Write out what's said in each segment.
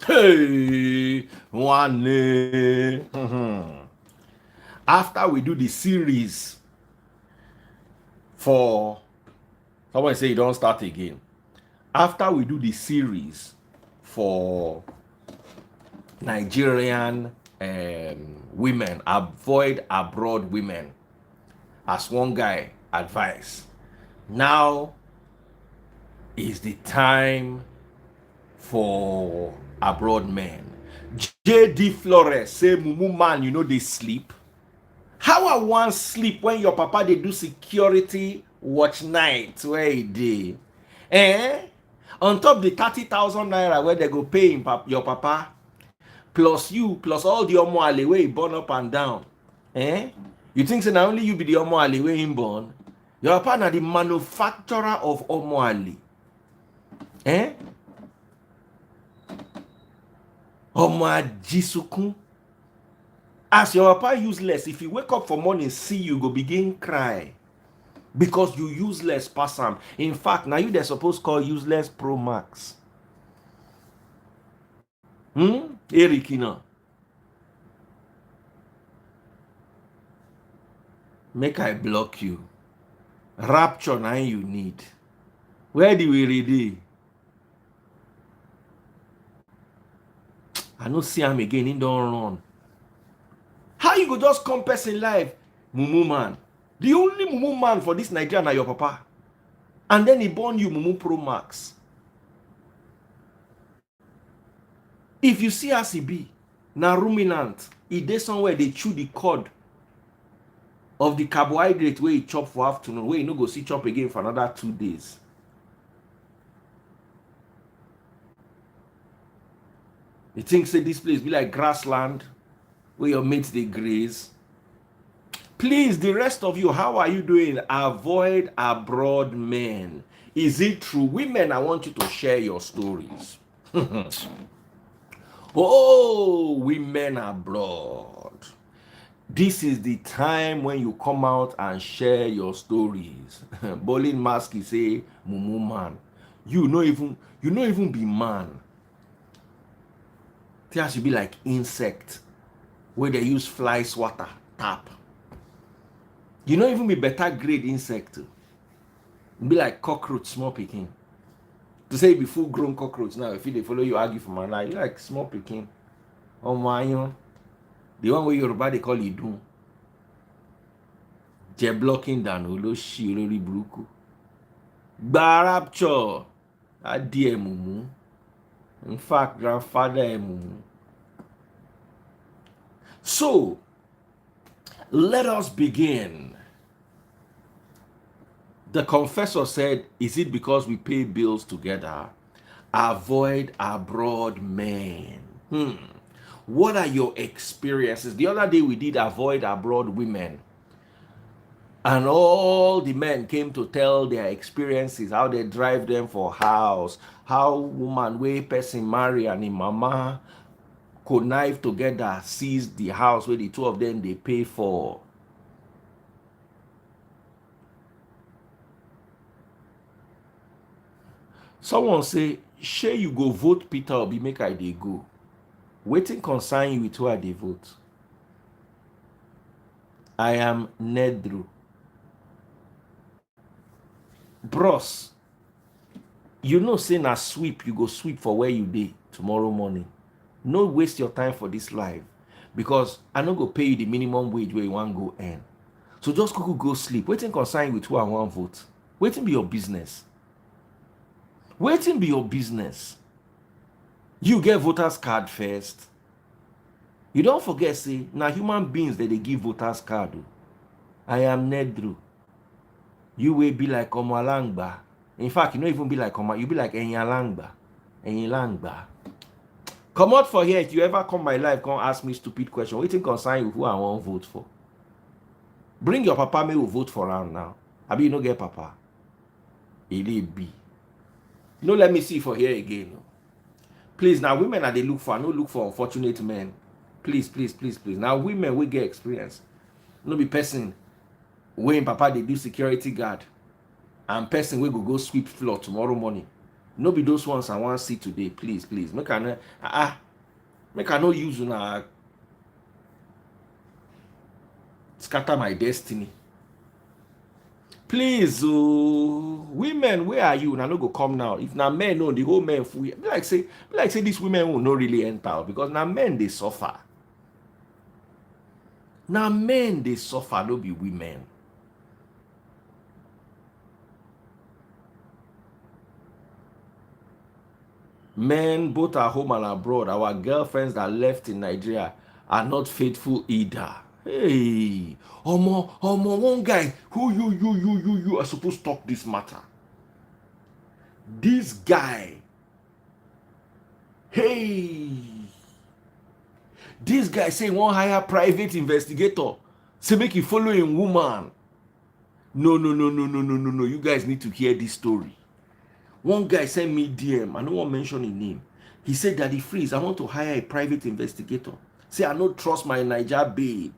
Hey, one. After we do the series for, someone say you don't start again. After we do the series for Nigerian women, avoid abroad women, as one guy advised, now is the time for abroad men. JD Flores say, Mumu man, you know they sleep. How I want sleep when your papa they do security watch night where he dey? On top the 30,000 naira where they go pay him, your papa, plus you, plus all the omo ale wey he born up and down. You think so now only you be the omo ale wey him born? Your papa na the manufacturer of omo ale. Omo ajisukun. As your papa useless, if you wake up for morning see you go begin cry because you useless pass am. In fact, now you they supposed call useless Pro Max. Erikina. Make I block you. Rapture now you need. Where do we read it? I no see him again, he don't run. How you go just come person life? Mumu man. The only Mumu man for this Nigeria na your papa. And then he born you Mumu Pro Max. If you see as he be, na ruminant, he dey somewhere they chew the cord of the carbohydrate where he chop for afternoon, where he no go see chop again for another 2 days. You think say this place be like grassland where your mates they graze? Please, the rest of you, how are you doing? Avoid abroad men. Is it true? Women, I want you to share your stories. Oh, women abroad. This is the time when you come out and share your stories. Bolin Maski say, Mumu man. You no even be man. There should be like insect where they use fly swatter tap. You don't even be better grade insect. Be like cockroach, small picking. To say be full grown cockroach now, if they follow you argue for my life, you like small picking. Oh my, the one where Yoruba they call Idun. Je blocking down Olo shi Olori Buruku. Barapture. Adie Mumu. In fact, grandfather Mumu. So, let us begin. The confessor said, is it because we pay bills together? Avoid abroad men. What are your experiences? The other day we did avoid abroad women. And all the men came to tell their experiences, how they drive them for house, how woman way person marry and him mama connive together, seize the house where the two of them they pay for. Someone say, shey you go vote Peter Obi make I dey go. Wetin concern you with who I dey vote? I am Nedru. Bros, you know say na sweep, you go sweep for where you dey tomorrow morning. No waste your time for this life because I no go pay you the minimum wage where you wan go earn. So just go sleep. Wetin concern you with who I wan vote? Wetin be your business? Wetin be your business? You get voters card first. You don't forget say na human beings that they give voters card. I am Nedru. You will be like In fact, you don't even be like you be like Enyalangba. Enyalangba. Come out for here. If you ever come my life, come ask me stupid question. What concern you who I won't vote for? Bring your papa, me will vote for round now. I you no get papa. It be. No, let me see for here again. Please, now women are they look for, no look for unfortunate men. Please, please, please, please. Now women will get experience. No be person when papa they do security guard and person will go sweep floor tomorrow morning. No be those ones I want to see today. Please, please. Make I no use una scatter my destiny. Please, women, where are you? Now no go come now. If now men know the whole men full, be like say these women will not really enter because now men they suffer. Now men they suffer, no be women. Men both at home and abroad. Our girlfriends that left in Nigeria are not faithful either. Hey, one guy who you are supposed to talk this matter. This guy, hey, this guy say one hire private investigator, say make you follow a woman. No. You guys need to hear this story. One guy sent me DM. I don't want to mention his name. He said that he freeze. I want to hire a private investigator. Say I don't trust my Niger babe.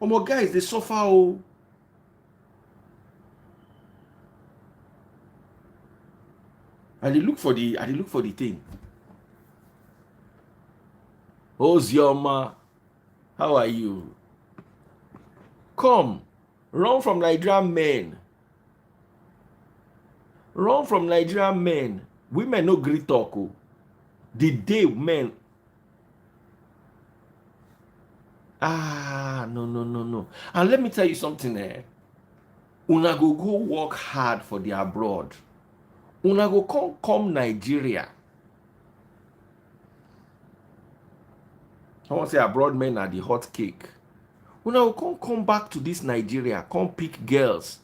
My guys, they suffer. Oh. And they look for the thing. Ozioma, how are you? Come, run from Nigerian men. Run from Nigerian men. Women no gree talk. Oh. The day men. No. And let me tell you something there. Una go work hard for the abroad. Una go come Nigeria. I want to say abroad men are the hot cake. Una go come back to this Nigeria, come pick girls.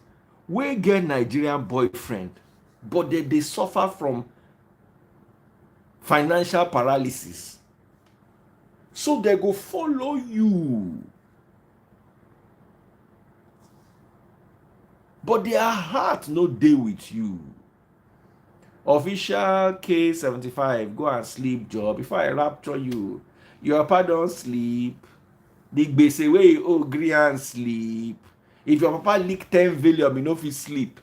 We get Nigerian boyfriend, but they suffer from financial paralysis. So they go follow you. But their heart no day with you. Official K75, go and sleep job. Before I rapture you, your papa don't sleep. The gbese wey you agree and sleep. If your papa leak 10 volume, you know if he sleep.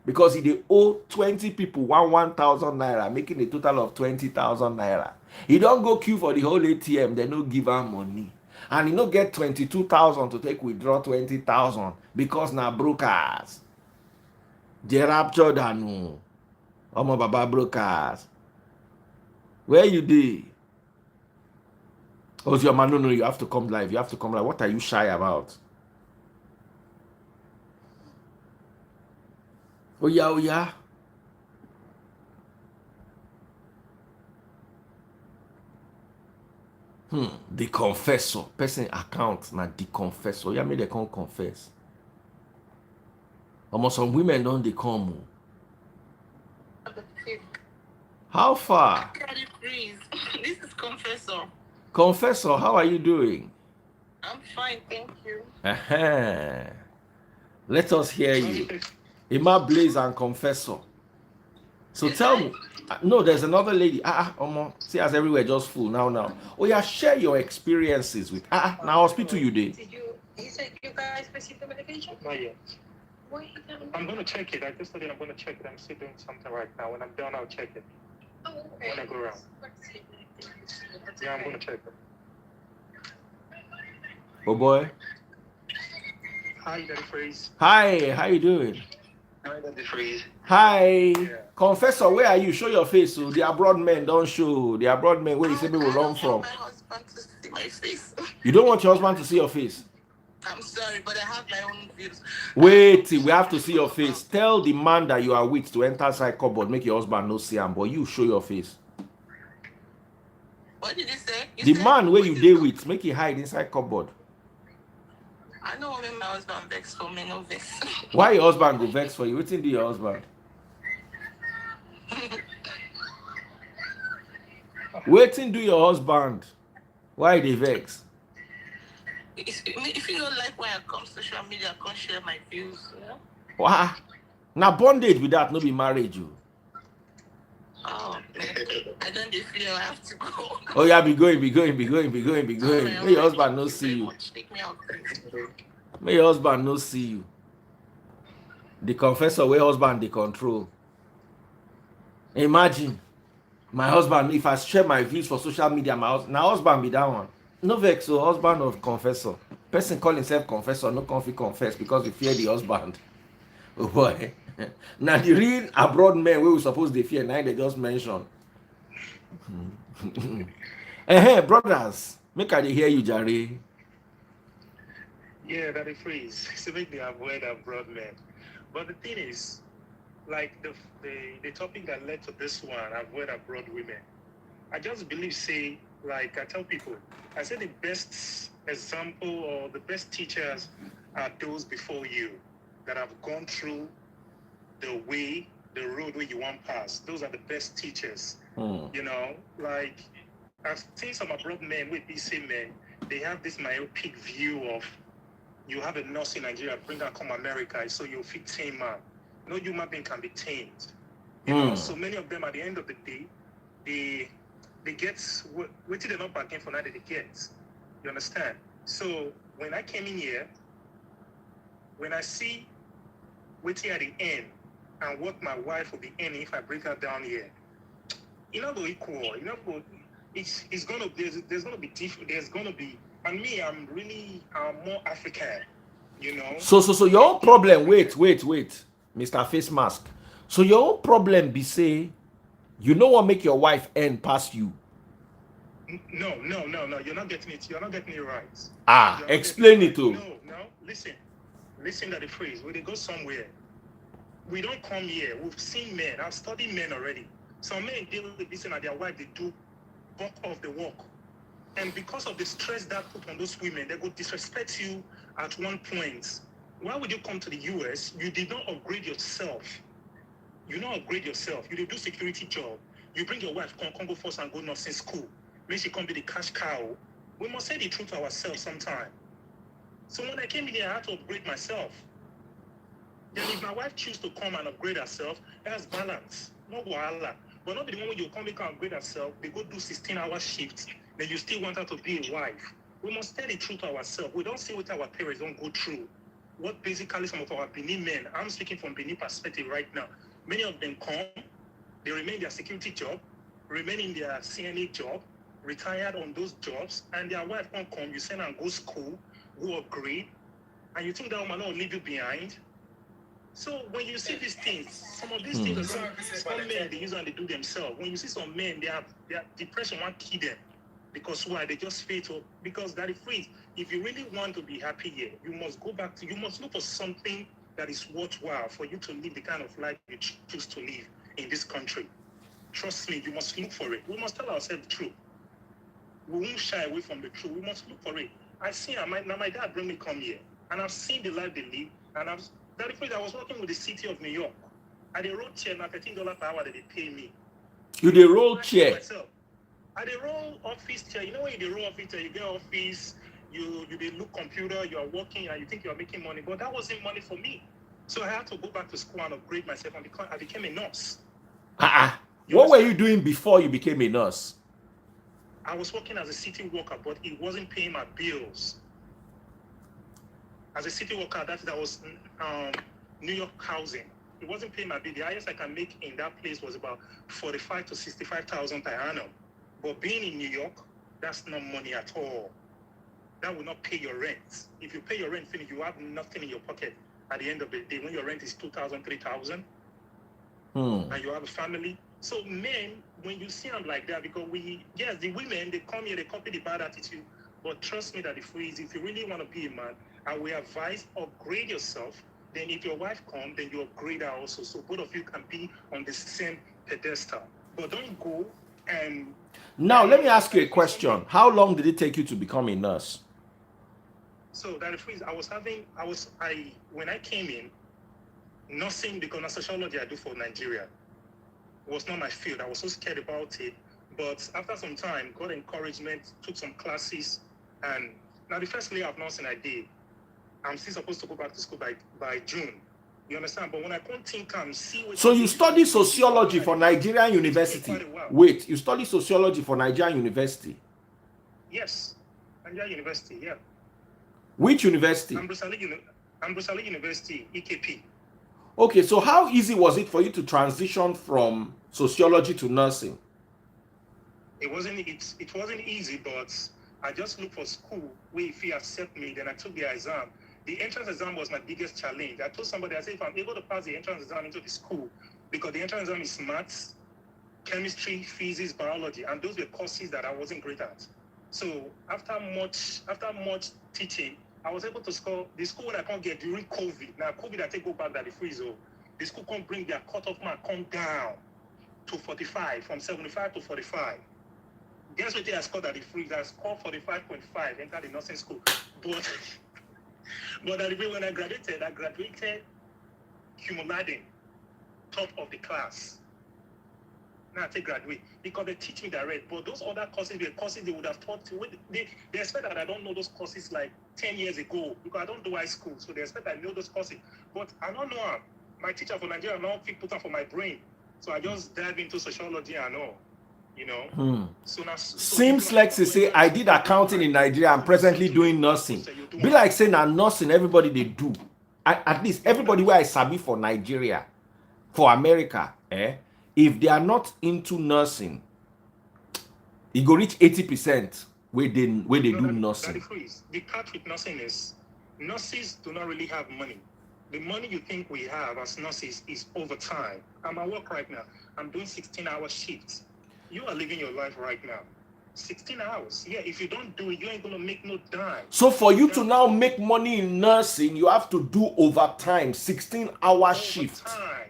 Because he dey owe 20 people 1,000 naira, making a total of 20,000 naira. He don't go queue for the whole ATM, they no give am money. And he no get 22,000 to take withdraw 20,000 because na brokers. They rapture danu. Omo baba brokers. Where you dey? Oh, your man, no, you have to come live. You have to come live. What are you shy about? Oh yeah. The confessor. Person account na the confessor. Yeah, me they can't confess. Almost some women don't they come. How far? This is Confessor. Confessor, how are you doing? I'm fine, thank you. Let us hear you. Ima Blaze and Confessor. So tell me. No, there's another lady. See us everywhere just full now. Oh yeah, share your experiences with. Now I'll speak to you there. Did you said you guys received the medication? Not yet. Wait, I'm gonna check it. I just told you I'm gonna check it. I'm still doing something right now. When I'm done, I'll check it. Oh, okay. When I go around. Yeah, I'm gonna check it. Oh boy. Hi, Daddy Freeze. Hi, how you doing? Hi, Daddy Freeze. Hi. Yeah. Confessor, where are you? Show your face. So the abroad men don't show. The abroad men where you say me will run from. My husband to see my face. You don't want your husband to see your face. I'm sorry, but I have my own views. Wait, we have to see your face. Tell the man that you are with to enter inside cupboard. Make your husband no see him, but you show your face. What did you say? The man where you deal with, make he hide inside cupboard. I know when my husband vex for me, no vex. Why your husband go vex for you? Wetin do your husband? Wetin do your husband? Why they vex? If you don't like when I come social media, I can't share my views. Yeah? Why? Now bondage with that, no be marriage you. Oh, man. I don't feel I have to go. Oh yeah, be going. May your husband no Thank you see very you. much. Take me out, please. May your husband no see you. The confessor where husband they control. Imagine my husband, if I share my views for social media, now husband be that one. No vex, so husband of confessor. Person call himself confessor, no conflict confess because he fear the husband. Oh boy. Now the real abroad men we supposed they fear, now they just mention. Brothers, make I dey hear you, Jare. Yeah, that is freeze. So make they avoid abroad men. But the thing is, like the topic that led to this one, avoid abroad women. I just believe, say, like I tell people, I say the best example or the best teachers are those before you that have gone through the road where you want pass. Those are the best teachers. You know, like I've seen some abroad men with these same men, they have this myopic view of you have a nurse in Nigeria, bring her come America, so you'll fit tame man. No human being can be tamed. You know, so many of them at the end of the day, they get what they're not bargain for now that they get. You understand? So when I came in here, when I see waiting at the end and what my wife will be earning if I bring her down here, you know, go equal. You know, it's gonna there's gonna be different. There's gonna be, and me, I'm more African. You know. So your own problem. Wait, Mr. Face Mask. So your own problem be say, you know what make your wife earn past you. No. You're not getting it. You're not getting it right. Explain it to. No. Listen to the phrase. When they go somewhere, we don't come here. We've seen men. I've studied men already. Some men deal with this and their wife, they do bulk of the work. And because of the stress that put on those women, they go disrespect you at one point. Why would you come to the US? You did not upgrade yourself. You don't upgrade yourself. You did do security job. You bring your wife, come go first and go nursing school. Make she come be the cash cow. We must say the truth to ourselves sometime. So when I came in here, I had to upgrade myself. Then if my wife choose to come and upgrade herself, that's balance. No wahala. But not the moment you come and upgrade herself, they go do 16-hour shifts, then you still want her to be a wife. We must tell the truth to ourselves. We don't see what our parents don't go through. What basically some of our Benin men, I'm speaking from Benin perspective right now, many of them come, they remain in their security job, remain in their CNA job, retired on those jobs, and their wife won't come, you send her and go school, go upgrade, and you think that woman will leave you behind. So when you see these things, some of these things are some men they use and they do themselves. When you see some men, their depression won't kill them. Because why? They just fail to, because that is free. If you really want to be happy here, you must go back to, you must look for something that is worthwhile for you to live the kind of life you choose to live in this country. Trust me, you must look for it. We must tell ourselves the truth. We won't shy away from the truth. We must look for it. I see, my dad bring me come here, and I've seen the life they live, and I was working with the city of New York. I did roll chair, now $13 per hour that they pay me. You the roll chair. I did roll office chair. You know when you did roll office chair, you get office, you did look computer, you are working, and you think you are making money, but that wasn't money for me. So I had to go back to school and upgrade myself, and I became a nurse. What were you doing before you became a nurse? I was working as a city worker, but it wasn't paying my bills. As a city worker, that was New York housing. It wasn't paying my bill. The highest I can make in that place was about 45 to 65,000 per annum. But being in New York, that's not money at all. That will not pay your rent. If you pay your rent, finish, you have nothing in your pocket at the end of the day. When your rent is 2,000, 3,000, and you have a family. So men, when you see them like that, because the women, they come here, they copy the bad attitude. But trust me that if you really want to be a man, I will advise upgrade yourself. Then if your wife comes, then you upgrade her also. So both of you can be on the same pedestal. But don't go and... Now, let me ask you a question. How long did it take you to become a nurse? So that the freeze, when I came in, nursing, because of sociology I do for Nigeria, was not my field. I was so scared about it. But after some time, got encouragement, took some classes, and now the first layer of nursing I did, I'm still supposed to go back to school by June. You understand? But when I come think and see what... So you study sociology for Nigerian University. Wait, you study sociology for Nigerian University? Yes, Nigerian University, yeah. Which university? Ambrosali University, EKP. Okay, so how easy was it for you to transition from sociology to nursing? It wasn't easy, but I just looked for school where if you accept me, then I took the exam. The entrance exam was my biggest challenge. I told somebody, I said, if I'm able to pass the entrance exam into the school, because the entrance exam is maths, chemistry, physics, biology, and those were courses that I wasn't great at. So after much teaching, I was able to score the school when I can't get during COVID. Now COVID, I take go back that the freeze. The school can't bring their cutoff mark come down to 45, from 75 to 45. Guess what I scored at the freeze? I scored 45.5, entered the nursing school. But at the way when I graduated cum laude, top of the class. Now I take graduate because they teach me direct. But those other courses were courses they would have taught to. They expect that I don't know those courses like 10 years ago because I don't do high school. So they expect I know those courses. But I don't know. My teacher for Nigeria now put them for my brain. So I just dive into sociology and all. You know. So now, seems like to say I did accounting in Nigeria. I'm presently doing nursing. Be like saying that nursing everybody they do. At least everybody where I sabi for Nigeria, for America, if they are not into nursing, it go reach 80% where they do nursing. The catch with nursing is nurses do not really have money. The money you think we have as nurses is overtime. I'm at work right now. I'm doing 16-hour shifts. You are living your life right now. 16 hours. Yeah, if you don't do it, you ain't going to make no dime. So for you to now make money in nursing, you have to do overtime, 16-hour shift.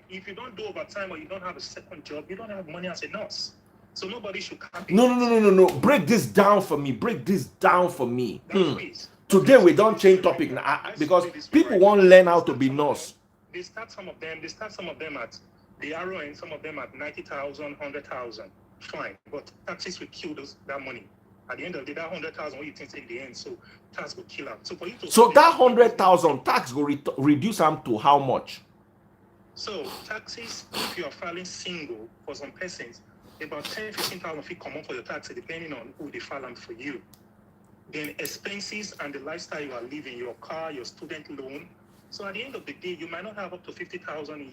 If you don't do overtime or you don't have a second job, you don't have money as a nurse. So nobody should copy. No. Break this down for me. Today we don't change topic now because people won't learn how to be nurse. They start some of them at the RON, some of them at 90,000, 100,000. Fine, but taxes will kill that money. At the end of the day, that 100,000, what you think in the end, so tax will kill out. So for you to that 100,000 tax will reduce them to how much? So taxes, if you are filing single for some persons, about 10,000-15,000 feet come up for your tax, depending on who they file them for you. Then expenses and the lifestyle you are living, your car, your student loan. So at the end of the day, you might not have up to 50,000 in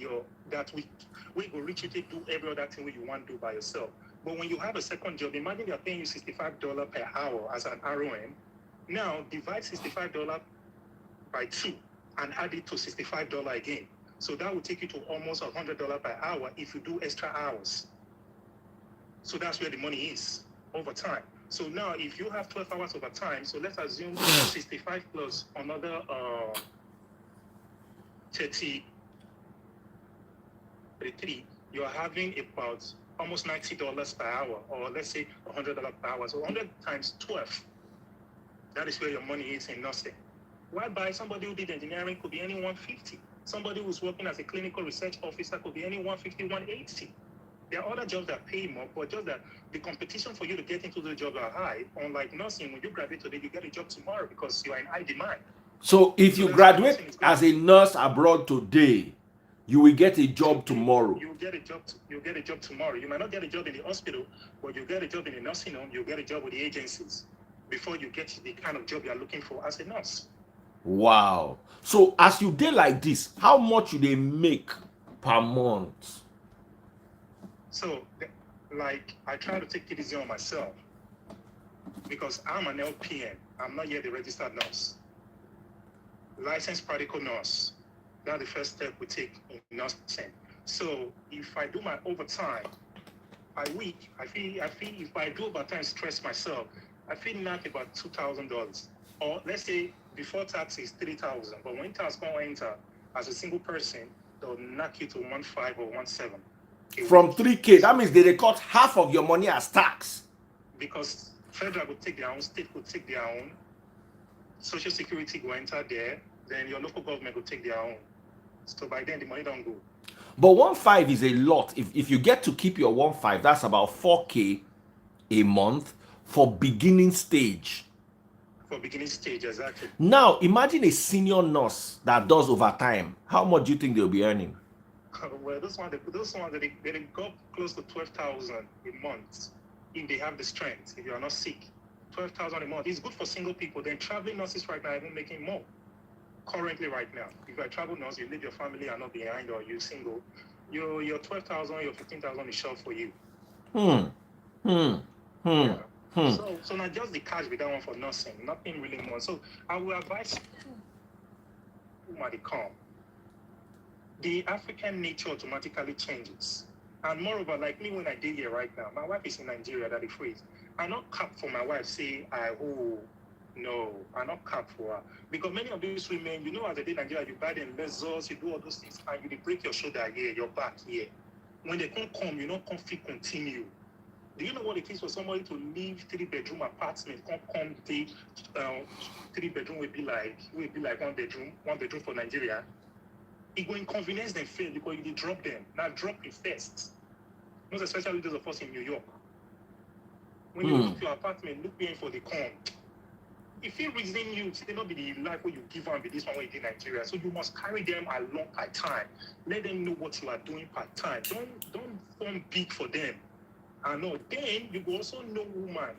that week. We will reach you to do every other thing you want to do by yourself. But when you have a second job, imagine they're paying you $65 per hour as an ROM. Now divide $65 by 2 and add it to $65 again. So that will take you to almost $100 per hour if you do extra hours. So that's where the money is over time. So now if you have 12 hours over time, so let's assume 65 plus another 33, you're having about almost $90 per hour, or let's say $100 per hour. So 100 times 12, that is where your money is in nursing. Whereby somebody who did engineering could be any 150. Somebody who's working as a clinical research officer could be any 150, 180. There are other jobs that pay more, but just that the competition for you to get into the job are high. Unlike nursing, when you graduate today, you get a job tomorrow because you are in high demand. So if you graduate as a nurse abroad today, you will get a job tomorrow. You'll get a job tomorrow. You might not get a job in the hospital, but you'll get a job in the nursing home. You'll get a job with the agencies before you get the kind of job you're looking for as a nurse. Wow. So as you did like this, how much do they make per month? So, like, I try to take it easy on myself because I'm an LPN. I'm not yet a registered nurse. Licensed practical nurse. That's the first step we take in nursing. So if I do my overtime, I feel if I do overtime, stress myself, I feel knock about $2,000. Or let's say before tax is $3,000. But when tax go enter as a single person, they'll knock you to 1.5 or 1.7. From 3K, that means they record half of your money as tax. Because federal would take their own, state would take their own. Social Security will enter there, then your local government will take their own. So by then the money don't go. But 1.5 is a lot. If you get to keep your 1.5, that's about 4K a month for beginning stage. For beginning stage, exactly. Now, imagine a senior nurse that does overtime. How much do you think they'll be earning? Well, those ones they go close to 12,000 a month if they have the strength. If you are not sick, 12,000 a month. It's good for single people. Then traveling nurses right now are even making more. Currently, right now, if you're a travel nurse, you leave your family and not behind, or you're single, your 12,000, your 15,000 is short for you. Yeah. So not just the cash with that one for nursing, nothing really more. So I will advise who might come. The African nature automatically changes. And moreover, like me when I did here right now, my wife is in Nigeria, that is free. I not cap for my wife, say, no, I not cap for her. Because many of these women, you know, as they did in Nigeria, you buy them lessons, you do all those things, and you break your shoulder here, your back here. When they can't come, you not continue. Do you know what it is for somebody to leave 3-bedroom apartment, come take 3-bedroom will be like 1 bedroom for Nigeria? It will inconvenience them fail because you drop them. Now drop it first. Most especially those of us in New York. When you look your apartment, look in for the come. If you reason you, it will not be the life where you give on with this one way in Nigeria. So you must carry them along per time. Let them know what you are doing per time. Don't form big for them. I know. Then you will also know woman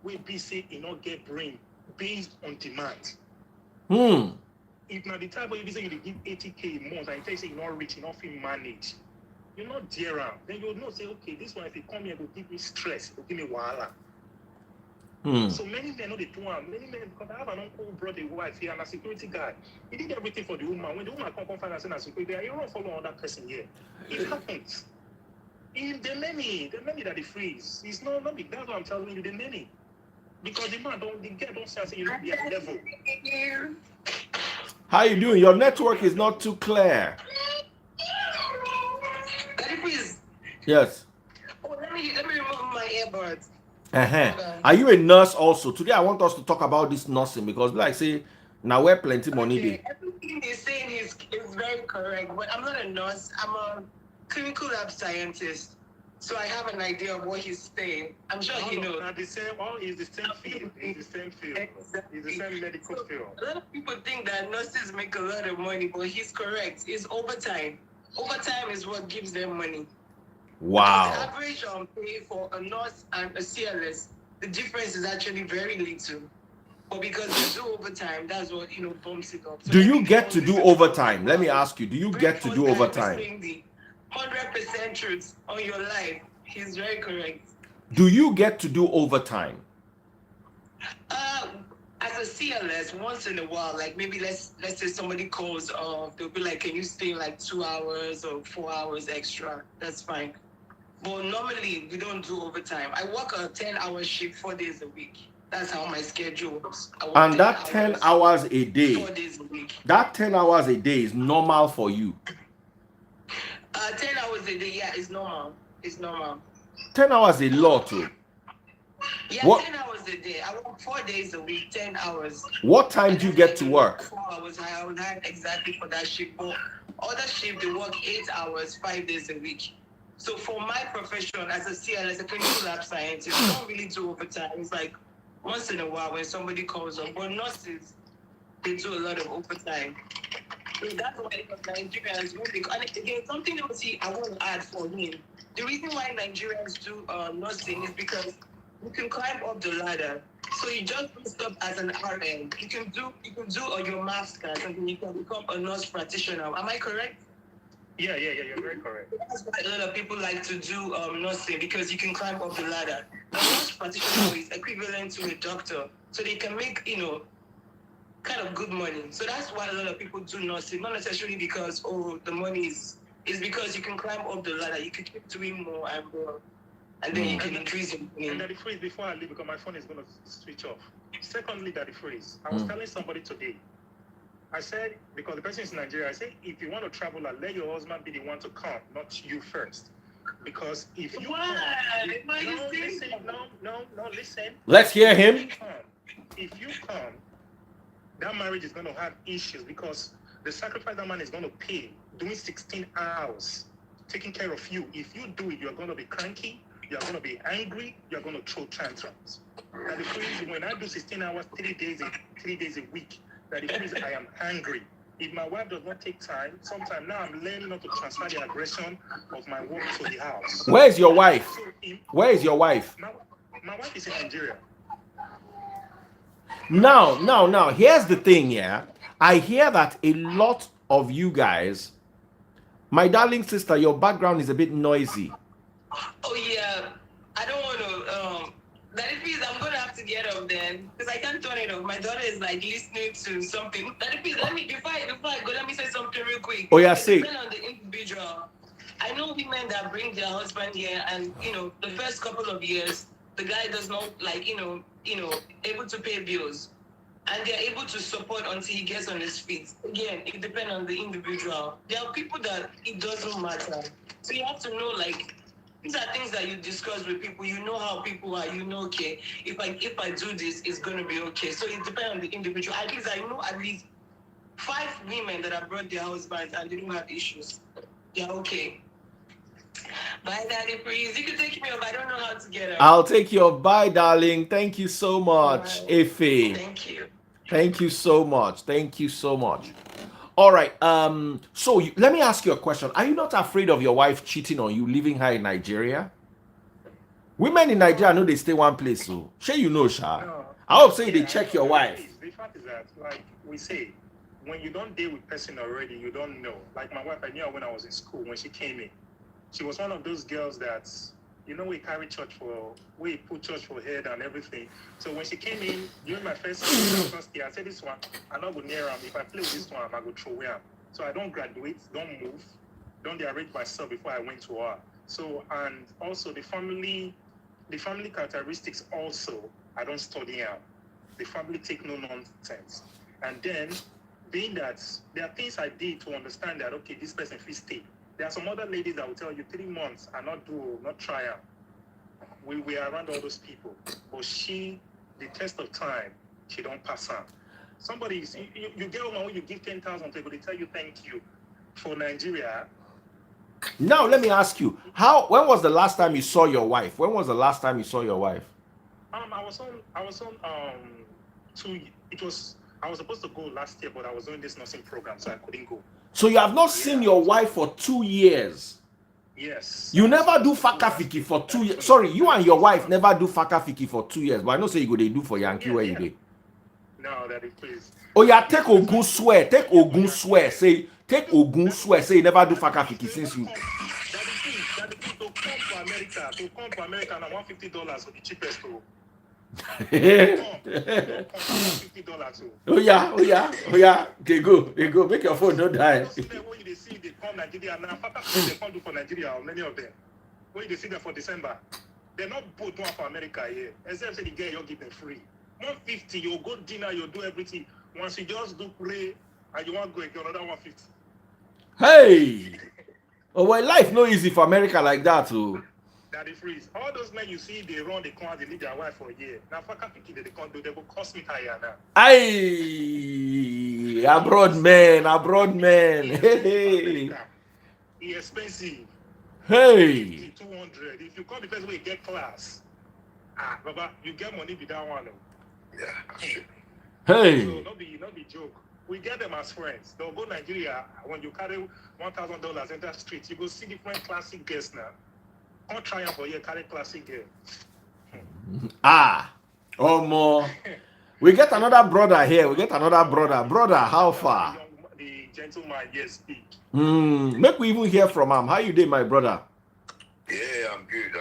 will be say you not get brain based on demand. If now the type of you say you give 80K a month and you tell you say you're not rich, you not feel managed, you're not dear out. Then you'll know say, okay, this one if you come here, it will give me stress, it will give me wahala. So many men know they do one. Many men, because I have an uncle who brought a wife here and a security guy. He did everything for the woman. When the woman come find us in a security, you don't follow another person here. It happens. The many that they freeze. It's not big. That's what I'm telling you, the many. Because the girl don't say you don't be at the level. How you doing? Your network is not too clear. Daddy, please. Yes. Oh, let me remove my earbuds. Are you a nurse also? Today I want us to talk about this nursing because like say now we're plenty money there. Everything he's saying is very correct, but I'm not a nurse. I'm a clinical lab scientist. So I have an idea of what he's saying. I'm sure he knows. It's the same field. It's the same field. Exactly. It's the same medical field. A lot of people think that nurses make a lot of money, but he's correct. It's overtime. Overtime is what gives them money. Wow. The average pay for a nurse and a CLS, the difference is actually very little. But because they do overtime, that's what bumps it up. So do you get to do overtime? Let me ask you. Do you get to do overtime? 100% truth on your life. He's very correct. Do you get to do overtime? As a CLS, once in a while, like maybe let's say somebody calls, they'll be like, can you stay like 2 hours or 4 hours extra? That's fine. But normally we don't do overtime. I work a 10-hour shift 4 days a week. That's how my schedule works. And that 10 hours a day, 4 days a week. That 10 hours a day is normal for you? 10 hours a day, yeah, it's normal. It's normal. 10 hours a lot too. Yeah, what? 10 hours a day. I work 4 days a week, 10 hours. What time do you get to work? 4 hours. I would have exactly for that shift. But other shift, they work 8 hours, 5 days a week. So for my profession as a CL, as a clinical lab scientist, I don't really do overtime. It's like once in a while when somebody calls up. But nurses, they do a lot of overtime. So that's why Nigerians really. And again, something else I want to add for him. The reason why Nigerians do nursing is because you can climb up the ladder. So you just don't stop as an RN. You can do your master's and then you can become a nurse practitioner. Am I correct? Yeah, you're very correct. That's why a lot of people like to do nursing, because you can climb up the ladder. A nurse practitioner is equivalent to a doctor, so they can make kind of good money. So that's why a lot of people do nursing, not necessarily because the money is because you can climb up the ladder. You can keep doing more and more, and then you can increase your money. And that the phrase before I leave, because my phone is going to switch off. Secondly, that the phrase I was telling somebody today. I said, because the person is in Nigeria, I said, if you want to travel, let your husband be the one to come, not you first. Because if you listen. Let's hear him. If you come, that marriage is going to have issues because the sacrifice that man is going to pay doing 16 hours taking care of you. If you do it, you're going to be cranky, you're going to be angry, you're going to throw tantrums. That the reason when I do 16 hours, 3 days a week, that the reason I am angry. If my wife does not take time, sometimes now I'm learning not to transfer the aggression of my work to the house. Where is your wife? So Where is your wife? my wife is in Nigeria. Now, here's the thing, yeah. I hear that a lot of you guys, my darling sister, your background is a bit noisy. Oh yeah, I don't want to. Daddy, please, I'm gonna have to get up then because I can't turn it off. My daughter is like listening to something. Daddy, please, let me before I go. Let me say something real quick. Oh yeah, say. Depend on the individual. I know women that bring their husband here, and the first couple of years, the guy does not like able to pay bills, and they're able to support until he gets on his feet. Again, it depends on the individual. There are people that it doesn't matter, so you have to know like. These are things that you discuss with people. You know how people are. You know, okay, if I do this, it's going to be okay. So it depends on the individual. At least I know at least 5 women that have brought their husbands and they don't have issues. They're okay. Bye, Daddy, please. You can take me off. I don't know how to get up. I'll take you off. Bye, darling. Thank you so much, Efe. Thank you. Thank you so much. Thank you so much. All right. So let me ask you a question. Are you not afraid of your wife cheating on you, leaving her in Nigeria? Women in Nigeria know they stay one place, so sure you know, Sha. No. I hope say they check your wife. The fact is that, like we say, when you don't deal with person already, you don't know. Like my wife, I knew her when I was in school. When she came in, she was one of those girls that, we put church for head and everything. So when she came in, during my first year, I said, this one, I'm not going near him. If I play with this one, I'm going to throw him. So I don't graduate, don't move, don't arrange myself before I went to her. So, and also the family characteristics also, I don't study them. The family take no nonsense. And then, being that there are things I did to understand that, okay, this person will stay. There are some other ladies that will tell you 3 months and not try them. We are around all those people. But the test of time, she don't pass on. Somebody, you get woman when you give 10,000 people, they tell you thank you. For Nigeria. Now let me ask you, when was the last time you saw your wife? When was the last time you saw your wife? I was on I was supposed to go last year, but I was doing this nursing program, so I couldn't go. So you have not seen your wife for 2 years? Yes. You never do fakafiki for 2 years. Sorry, you and your wife never do fakafiki for 2 years, but I know say you go they do for Yankee where you did. No, that is please. Oh yeah, take Ogun swear. Take Ogun swear. Say you never do fakafiki since you. That is to come to America now $150 for the cheapest too. $50. Oh yeah. They go. Make your phone don't die. When you see they come Nigeria now, they come do for Nigeria, many of them. When you see them for December, they're not both one for America here. Except say the girl you give them free. 150, you go dinner, you do everything. Once you just do play and you want to go another 150. Hey! Oh well, life no easy for America like that too. That is free. All those men you see, they run the car, they leave their wife for a year. Now, fuck up, they can't do. They will cost me higher now. Hey, abroad man. Hey, it's expensive. Hey, 200. If you come the first way, you get class. Baba, you get money with that one. Yeah. Hey. So not be joke. We get them as friends. They'll go Nigeria when you carry $1,000 in that street. You go see different classic girls now. Can't try them for you carry classic girl. More. We get another brother here. Brother, how far? The gentleman, yes, speak. Make we even hear from him. How you doing, my brother? Yeah, I'm good.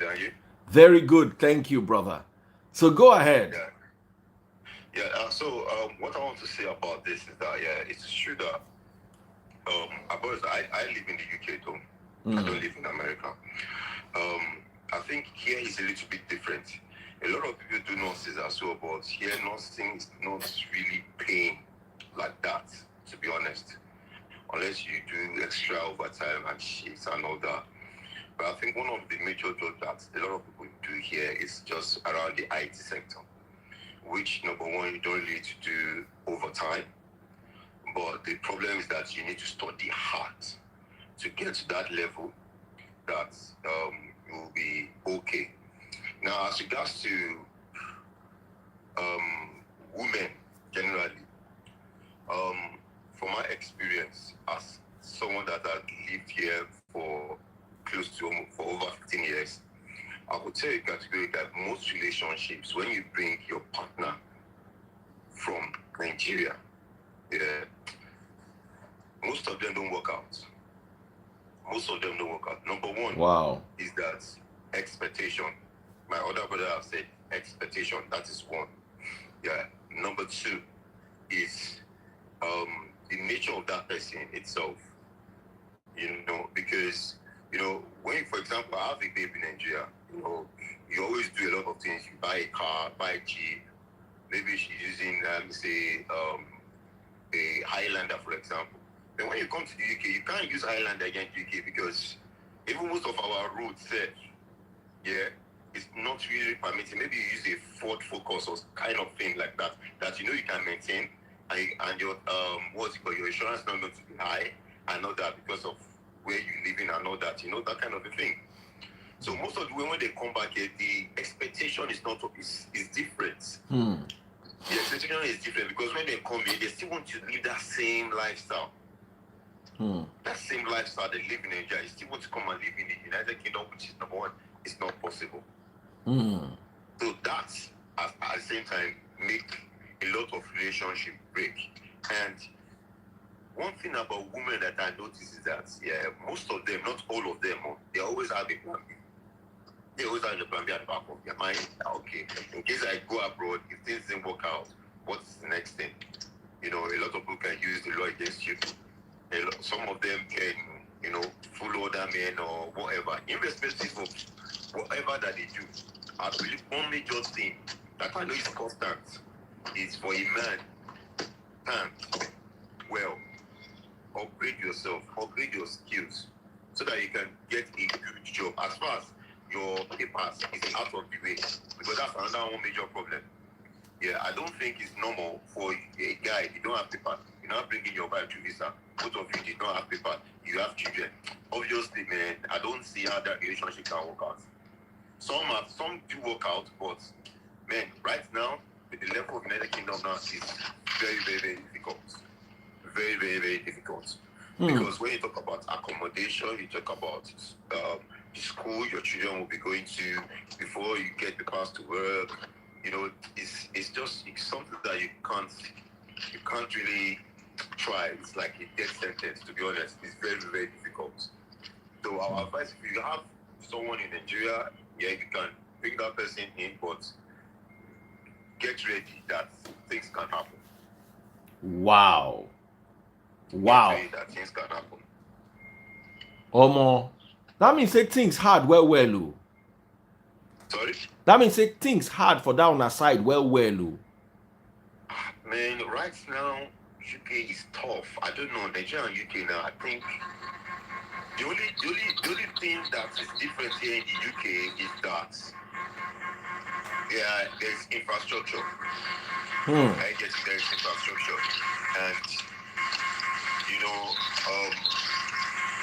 And you? Very good. Thank you, brother. So go ahead. Yeah. So what I want to say about this is that it's true that I live in the UK though. I don't live in America. I think here is a little bit different. A lot of people do nurses as well, but here nursing is not really paying like that, to be honest. Unless you do extra overtime and shifts and all that. But I think one of the major jobs that a lot of people do here is just around the IT sector. which number one, you don't need to do overtime. But the problem is that you need to study hard to get to that level that you'll be okay. Now, as regards to women generally, from my experience as someone that has lived here for close to for over 15 years, I would tell you categorically that most relationships, when you bring your partner from Nigeria, yeah, most of them don't work out. Most of them don't work out. Number one Wow. is that expectation. My other brother have said expectation. That is one. Yeah. Number two is the nature of that person itself. You know, because when, for example, I have a baby in Nigeria, you always do a lot of things. You buy a car, buy a Jeep. Maybe she's using, say, a Highlander, for example. Then when you come to the UK, you can't use Highlander against UK because even most of our roads there, yeah, it's not really permitted. Maybe you use a Ford Focus or kind of thing like that you can maintain, and your your insurance is not going to be high and all that because of where you live in and all that, that kind of a thing. So most of the when they come back here, the expectation is different. The expectation is different because when they come here, they still want to live that same lifestyle. That same lifestyle they live in Nigeria, you still want to come and live in the United Kingdom, which is number one, it's not possible. So that's at the same time make a lot of relationship break. And one thing about women that I notice is that most of them, not all of them, they always have a plan B. They always have a plan B at the back of their mind. Okay, in case I go abroad, if things didn't work out, what's the next thing? A lot of people can use the law against you. Some of them can, follow other men or whatever, irrespective of whatever that they do. I believe one major thing that I know is constant is for a man and upgrade yourself, upgrade your skills so that you can get a good job as far as your papers is out of the way, because that's another one major problem. Yeah, I don't think it's normal for a guy, you don't have papers, you're not bringing your wife to visa, both of you did not have papers, you have children. Obviously, man, I don't see how that relationship can work out. Some do work out, but man, right now, with the level of United Kingdom now, is very, very, very difficult. Very, very, very difficult. Because when you talk about accommodation, you talk about the school your children will be going to before you get the pass to work. It's something that you can't really try. It's like a death sentence, to be honest. It's very, very difficult. So our advice, if you have someone in Nigeria, you can bring that person in, but get ready that things can happen. Wow. That things can happen. Omo, that means say things hard well. Sorry? That means say things hard for down our side well. Man, right now, UK is tough. I don't know, Nigeria and UK now, I think the only thing that is different here in the UK is that there's infrastructure. I guess there's infrastructure. And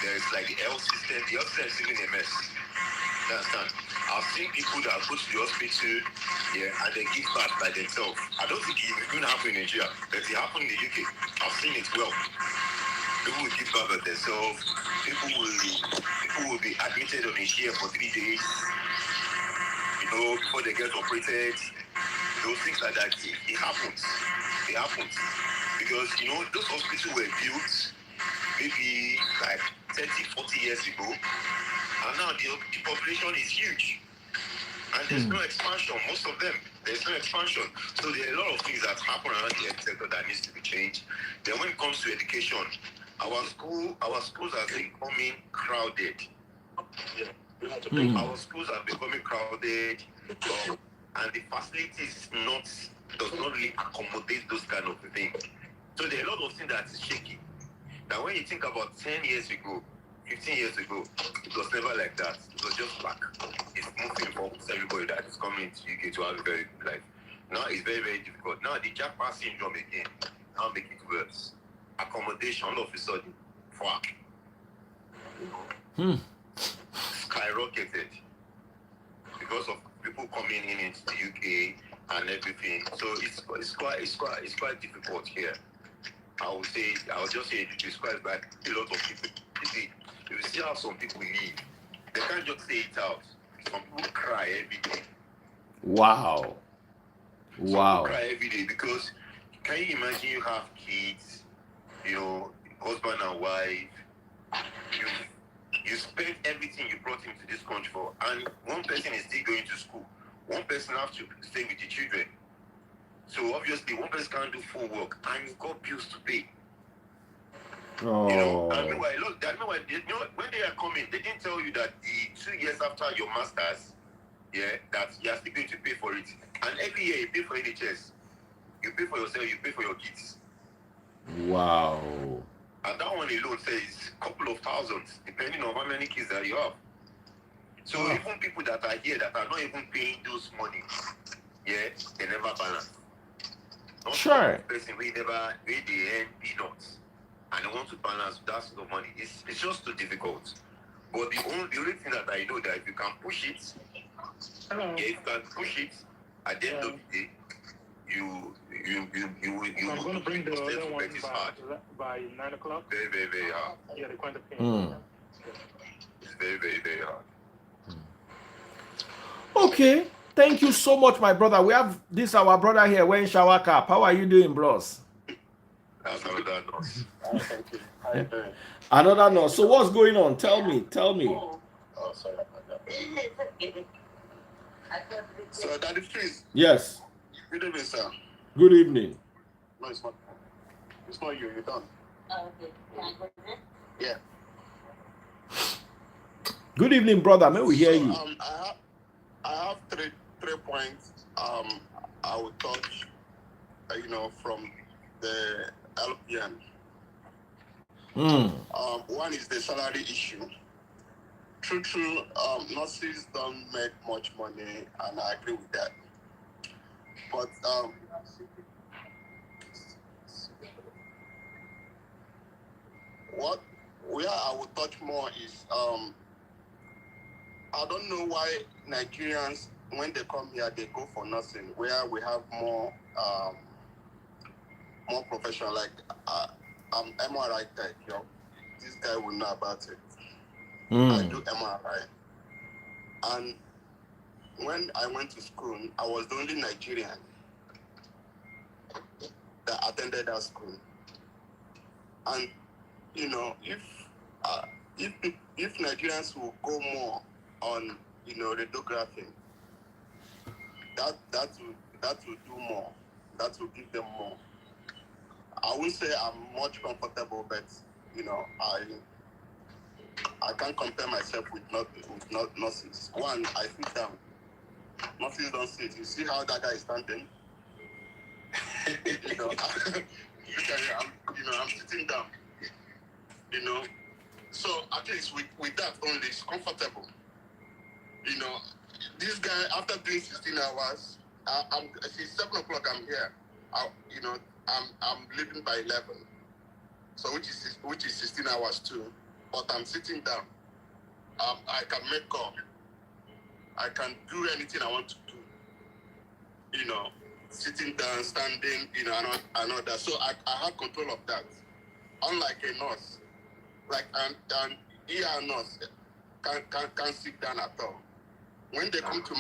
there's like the health system. The health system is even a mess. You understand? I've seen people that go to the hospital, and they give birth by themselves. I don't think it's going to happen in Nigeria, but it happened in the UK. I've seen it well. People will give birth by themselves. People will be admitted on a chair for 3 days, before they get operated. Those things like that, it happens. It happens. Because, those hospitals were built maybe like 30, 40 years ago. And now the population is huge. And there's no expansion. Most of them, there's no expansion. So there are a lot of things that happen around the health sector that needs to be changed. Then when it comes to education, our schools are becoming crowded. Our schools are becoming crowded. And the facilities does not really accommodate those kind of things. So there are a lot of things that is shaky. Now when you think about 10 years ago, 15 years ago, it was never like that. It was just black. It's moving for everybody that is coming to UK to have a very good life. Now it's very, very difficult. Now the jackpot syndrome again, now make it worse. Accommodation all of a sudden, fuck. Skyrocketed because of people coming in into the UK and everything. So it's quite difficult here. I would just say it's quite bad. A lot of people, you see how some people leave. They can't just say it out. Some people cry every day. Wow. Some people cry every day because can you imagine you have kids, husband and wife, you spend everything you brought into this country for, and one person is still going to school. One person has to stay with the children. So obviously one person can't do full work and you've got bills to pay. Oh. And meanwhile, look, when they are coming, they didn't tell you that the 2 years after your masters, that you are still going to pay for it. And every year you pay for NHS. You pay for yourself, you pay for your kids. Wow. And that one alone says a couple of thousands, depending on how many kids that you have. So even people that are here that are not even paying those money, they never balance. Not Sure. Person we they earn peanuts and they want to balance that sort of money. It's just too difficult. But the only thing that I know that if you can push it, if you can push it, at the end of the day, you I'm going to bring the other one by 9 o'clock. Very, very, very hard. Yeah, they're going to pay. It's very, very, very hard. Okay. Thank you so much, my brother. We have this our brother here wearing shower cap. How are you doing, bros? That's another nurse. Thank you. How you doing? Another nurse. So what's going on? Tell me. Oh, sorry. So, Daddy Freeze, Yes. good evening, sir. Good evening. No, it's not. It's not you. You're done. Yeah. Good evening, brother. May we hear you? I have three points. I will touch. From the LPN. One is the salary issue. True. Nurses don't make much money, and I agree with that. But where I will touch more is I don't know why Nigerians, when they come here, they go for nursing, where we have more professional. Like I'm MRI tech, this guy will know about it. I do MRI, and when I went to school, I was the only Nigerian that attended that school. And if Nigerians will go more on radiography, that will do more. That will give them more. I won't say I'm much comfortable, but I can't compare myself with nurses. One, I sit down. Nurses don't sit. You see how that guy is standing? I'm sitting down. So at least with that only, it's comfortable. This guy, after doing 16 hours, it's 7 o'clock. I'm here. I'm leaving by 11. So which is 16 hours too. But I'm sitting down. I can make up. I can do anything I want to do. Sitting down, standing, and all that. So I have control of that. Unlike a nurse, like an ER nurse can't sit down at all. When they come to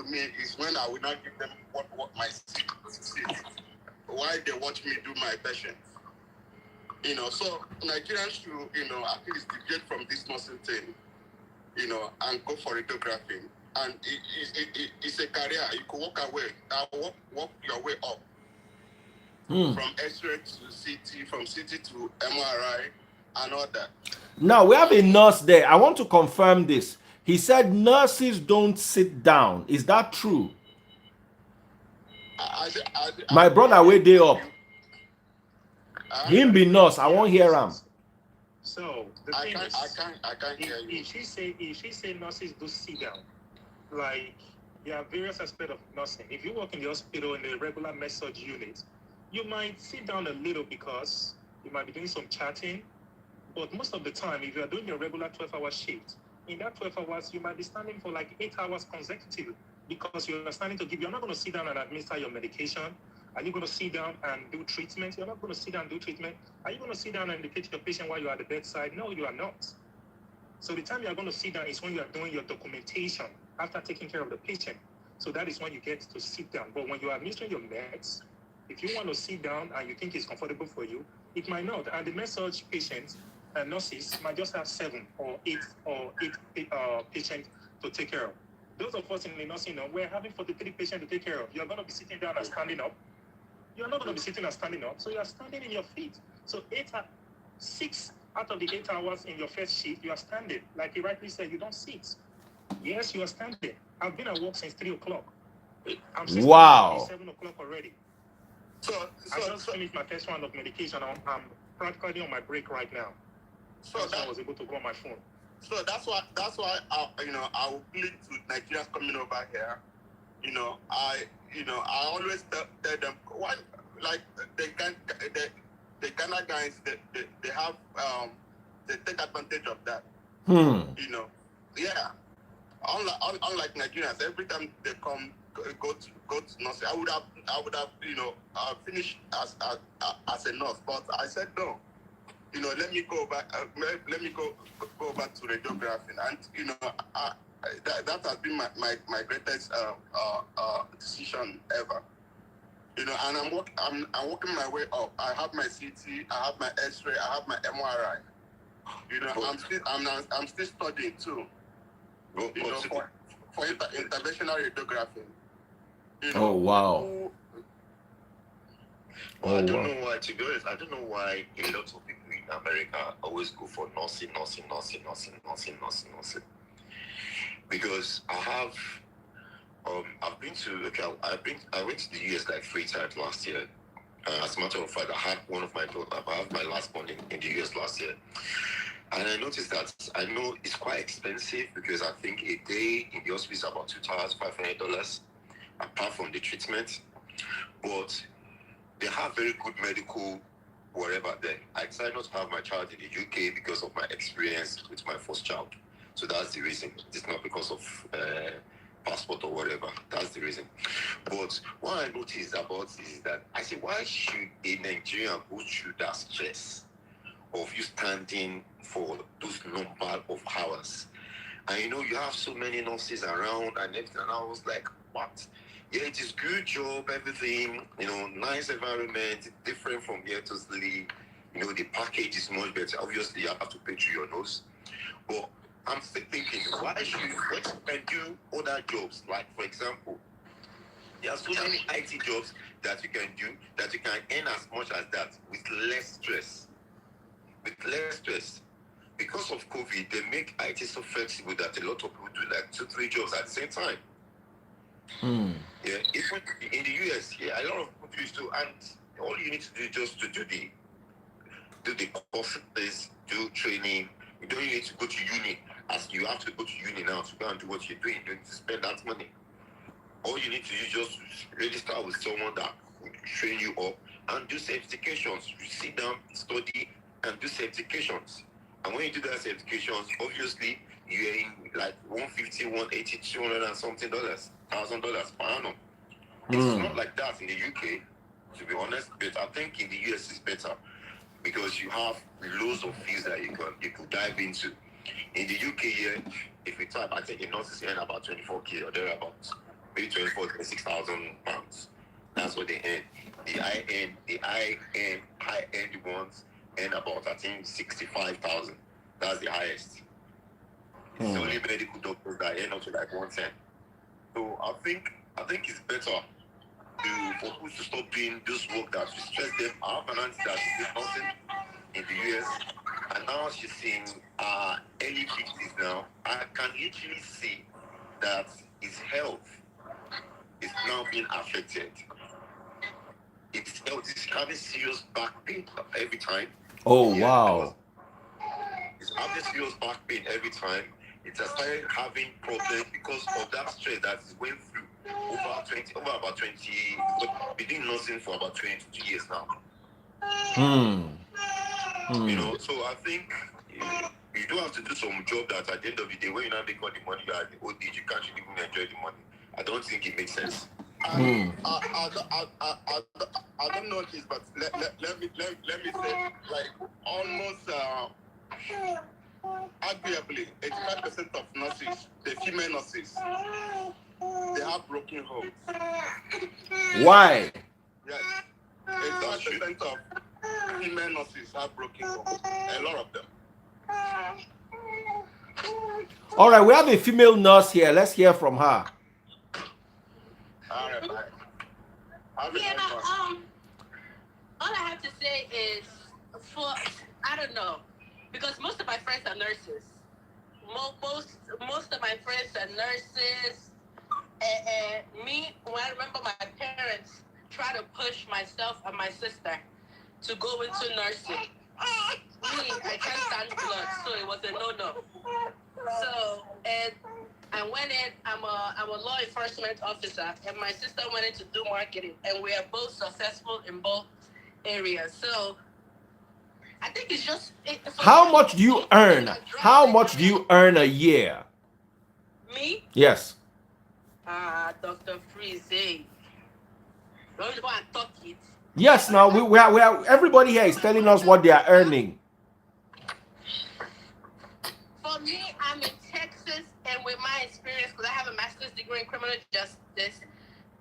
me is when I will not give them what my seat is. Why they watch me do my patient. So Nigerians should, at least deviate from this nursing thing, and go for radiography. And it's a career. You can walk your way up. From X-ray to CT, from CT to MRI, and all that. Now, we have a nurse there. I want to confirm this. He said nurses don't sit down. Is that true? My brother, wait day up. Him be nurse. I won't hear him. So the I thing can't is, hear you. if she say nurses do sit down, like There are various aspects of nursing. If you work in the hospital in a regular med-surg unit, you might sit down a little because you might be doing some chatting. But most of the time, if you are doing your regular 12-hour shift, in that 12 hours, you might be standing for like 8 hours consecutive because you are standing to give. You're not going to sit down and administer your medication. Are you going to sit down and do treatment? You're not going to sit down and do treatment. Are you going to sit down and educate your patient while you're at the bedside? No, you are not. So the time you are going to sit down is when you are doing your documentation after taking care of the patient. So that is when you get to sit down. But when you are administering your meds, if you want to sit down and you think it's comfortable for you, it might not. And the med-surg patients and nurses might just have 7 or 8 patients to take care of. Those of us in the nursing home, we're having 43 patients to take care of. You're going to be sitting down and standing up. You're not going to be sitting and standing up. So you're standing in your feet. So 6 out of the 8 hours in your first shift, you are standing. Like he rightly said, you don't sit. Yes, you are standing. I've been at work since 3 o'clock. I'm still Wow. 7 o'clock already. So I just finished my first round of medication. I'm practically on my break right now. So That's why I that, was able to go on my phone. so that's why I will plead to Nigerians coming over here. I always tell them one, like the Ghana guys, they have they take advantage of that. Yeah. Unlike Nigerians, every time they come go to nursing, I would have finished as a nurse, but I said no. Let me go back. Let me go back to radiography, and that has been my greatest decision ever. And I'm working my way up. I have my CT, I have my X-ray, I have my MRI. I'm still studying too. For interventional radiography. Oh, wow. Well, I don't know why, to be honest, I don't know why a lot of people in America always go for nursing. Because I went to the US like 3 times last year. As a matter of fact, I had I have my last one in the US last year. And I noticed that I know it's quite expensive because I think a day in the hospital is about $2,500 apart from the treatment. But they have very good medical wherever there. I decided not to have my child in the UK because of my experience with my first child. So that's the reason. It's not because of passport or whatever. That's the reason. But what I noticed about this is that I say, why should a Nigerian go through that stress of you standing for those number of hours? And you have so many nurses around and everything. And I was like, what? Yeah, it is good job, everything, nice environment, different from here to sleep. The package is much better. Obviously, you have to pay through your nose. But I'm still thinking, why should you can do other jobs? Like, for example, there are so many IT jobs that you can do that you can earn as much as that with less stress. Because of COVID, they make IT so flexible that a lot of people do like 2-3 jobs at the same time. Yeah, even in the US, a lot of people do it too, and all you need to do is just to do the courses, do training. You don't need to go to uni, as you have to go to uni now to go and do what you're doing. You don't need to spend that money. All you need to do is just register with someone that will train you up and do certifications. You sit down, study, and do certifications. And when you do that certifications, obviously you're in like $150, $180, $200 and something $1,000 per annum. It's not like that in the UK, to be honest. But I think in the US it's better because you have loads of fields that you could dive into. In the UK here, if you type, I think a nurse is earning about 24K or thereabouts, maybe 26,000 pounds. That's what they earn. The high-end ones earn about, I think, 65,000. That's the highest. It's only medical doctors that earn up to like 110. So I think it's better for people to stop doing this work that will stress them. I have an auntie that did nothing in the US, and now she's in early 50s now. I can literally see that his health is now being affected. His health is having serious back pain every time. Oh, wow. It's having serious back pain every time. It has started having problems because of that stress that is going through over about 20, been doing nursing for about 22 years now. You know, so I think you do have to do some job that at the end of the day, when you now make all the money, you are at the old age, you can't even enjoy the money. I don't think it makes sense. I don't know this, but let me say, like, almost arguably 85% of nurses, the female nurses, they have broken homes. Why? Yes, 85% of female nurses have broken homes. A lot of them. All right, we have a female nurse here. Let's hear from her. All right, bye. All I have to say is, I don't know, because most of my friends are nurses. Most of my friends are nurses. And me, when I remember my parents try to push myself and my sister to go into nursing. Me, I can't stand blood, so it was a no-no. So, and I went in, I'm a law enforcement officer, and my sister went in to do marketing, and we are both successful in both areas. So, I think it's just... How much do you earn? How much do you earn a year? Me? Yes. Dr. Freeze, hey. Don't go and talk it. Yes, now we are everybody here is telling us what they are earning. For me, I'm in Texas, and with my experience, because I have a master's degree in criminal justice,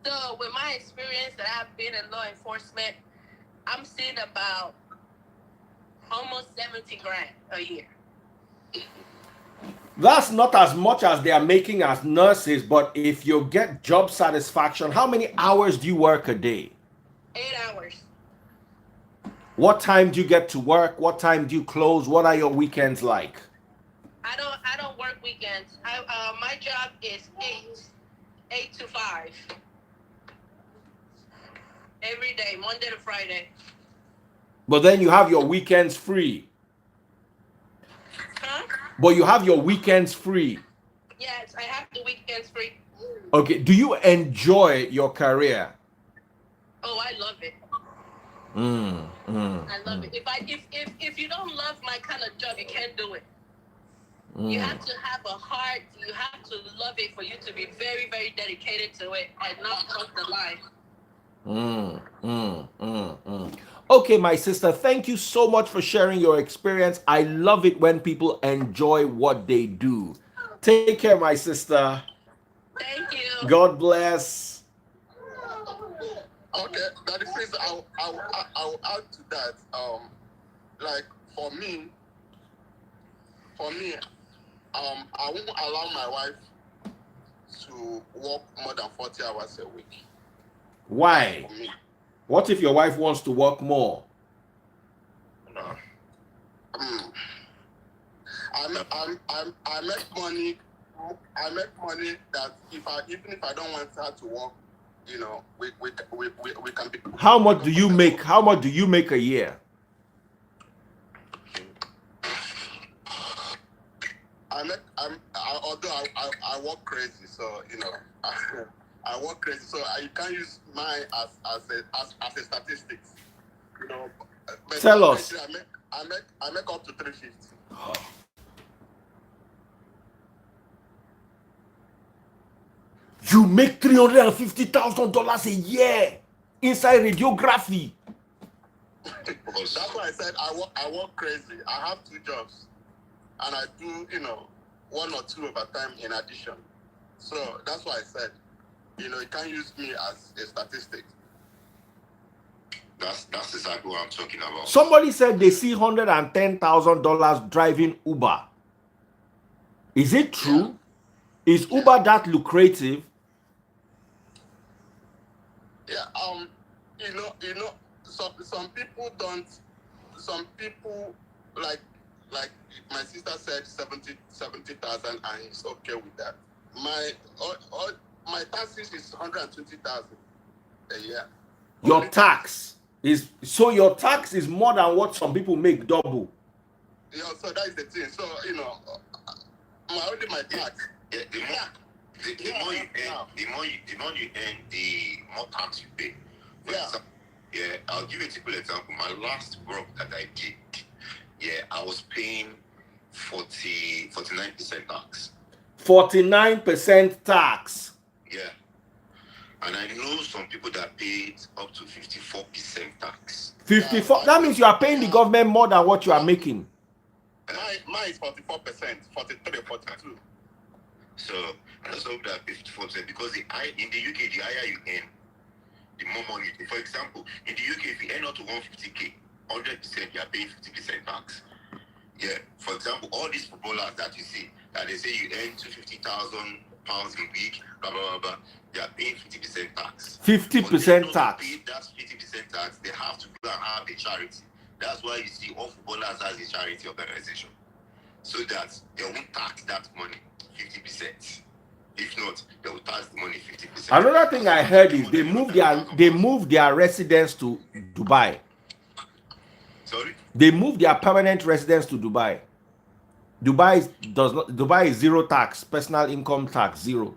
so with my experience that I've been in law enforcement, I'm seeing about almost 70 grand a year. That's not as much as they are making as nurses, but if you get job satisfaction, how many hours do you work a day? 8 hours. What time do you get to work? What time do you close? What are your weekends like? I don't work weekends. My job is 8 to 5. Every day, Monday to Friday. But then you have your weekends free. Huh? But you have your weekends free. Yes, I have the weekends free. Okay, do you enjoy your career? Oh, I love it. I love it. If you don't love my kind of job, you can't do it. You have to have a heart. You have to love it for you to be very, very dedicated to it and not cross the line. Okay, my sister, thank you so much for sharing your experience. I love it when people enjoy what they do. Take care, my sister. Thank you. God bless. Okay, that is, I'll add to that. Like for me, I won't allow my wife to work more than 40 hours a week. Why? For me. What if your wife wants to work more? No. I make money. I make money that even if I don't want her to work, you know, we can be. How much do you make? How much do you make a year? Although I work crazy, so you know, I work crazy, so you can't use mine as a statistics. You know, but tell us. I make up to 350. You make $350,000 a year inside radiography. That's why I said I work crazy. I have 2 jobs, and I do, you know, 1 or 2 overtime in addition. So that's why I said, you know, you can't use me as a statistic. That's exactly what I'm talking about. Somebody said they see $110,000 driving Uber. Is it true? Yeah. Is Uber that lucrative? Yeah. You know, some people don't. Some people like my sister said 70,000, and he's okay with that. My taxes is 120,000 a year. Your tax is your tax is more than what some people make, double. Yeah, so that is the thing. So you know, my tax. The more you earn, the more you earn, the more tax you pay. For example, I'll give you a typical example. My last work that I did, I was paying 49% tax. 49% tax. Yeah. And I know some people that paid up to 54% tax. 54. That means you are paying the government more than what you are making. Mine is 44%, 43, 42. So I also hope that 54% because in the UK, the higher you earn, the more money. For example, in the UK, if you earn up to 150k, 100%, you are paying 50% tax. Yeah. For example, all these footballers that you see, that they say you earn £250,000 a week, blah blah blah blah, they are paying 50% tax. 50% tax. Pay that 50% tax, they have to go and have a charity. That's why you see all footballers as a charity organization, so that they won't tax that money 50%. If not, they will tax the money 50%. Another thing I heard is they moved their residence to Dubai. Sorry? They moved their permanent residence to Dubai. Dubai is zero tax, personal income tax zero.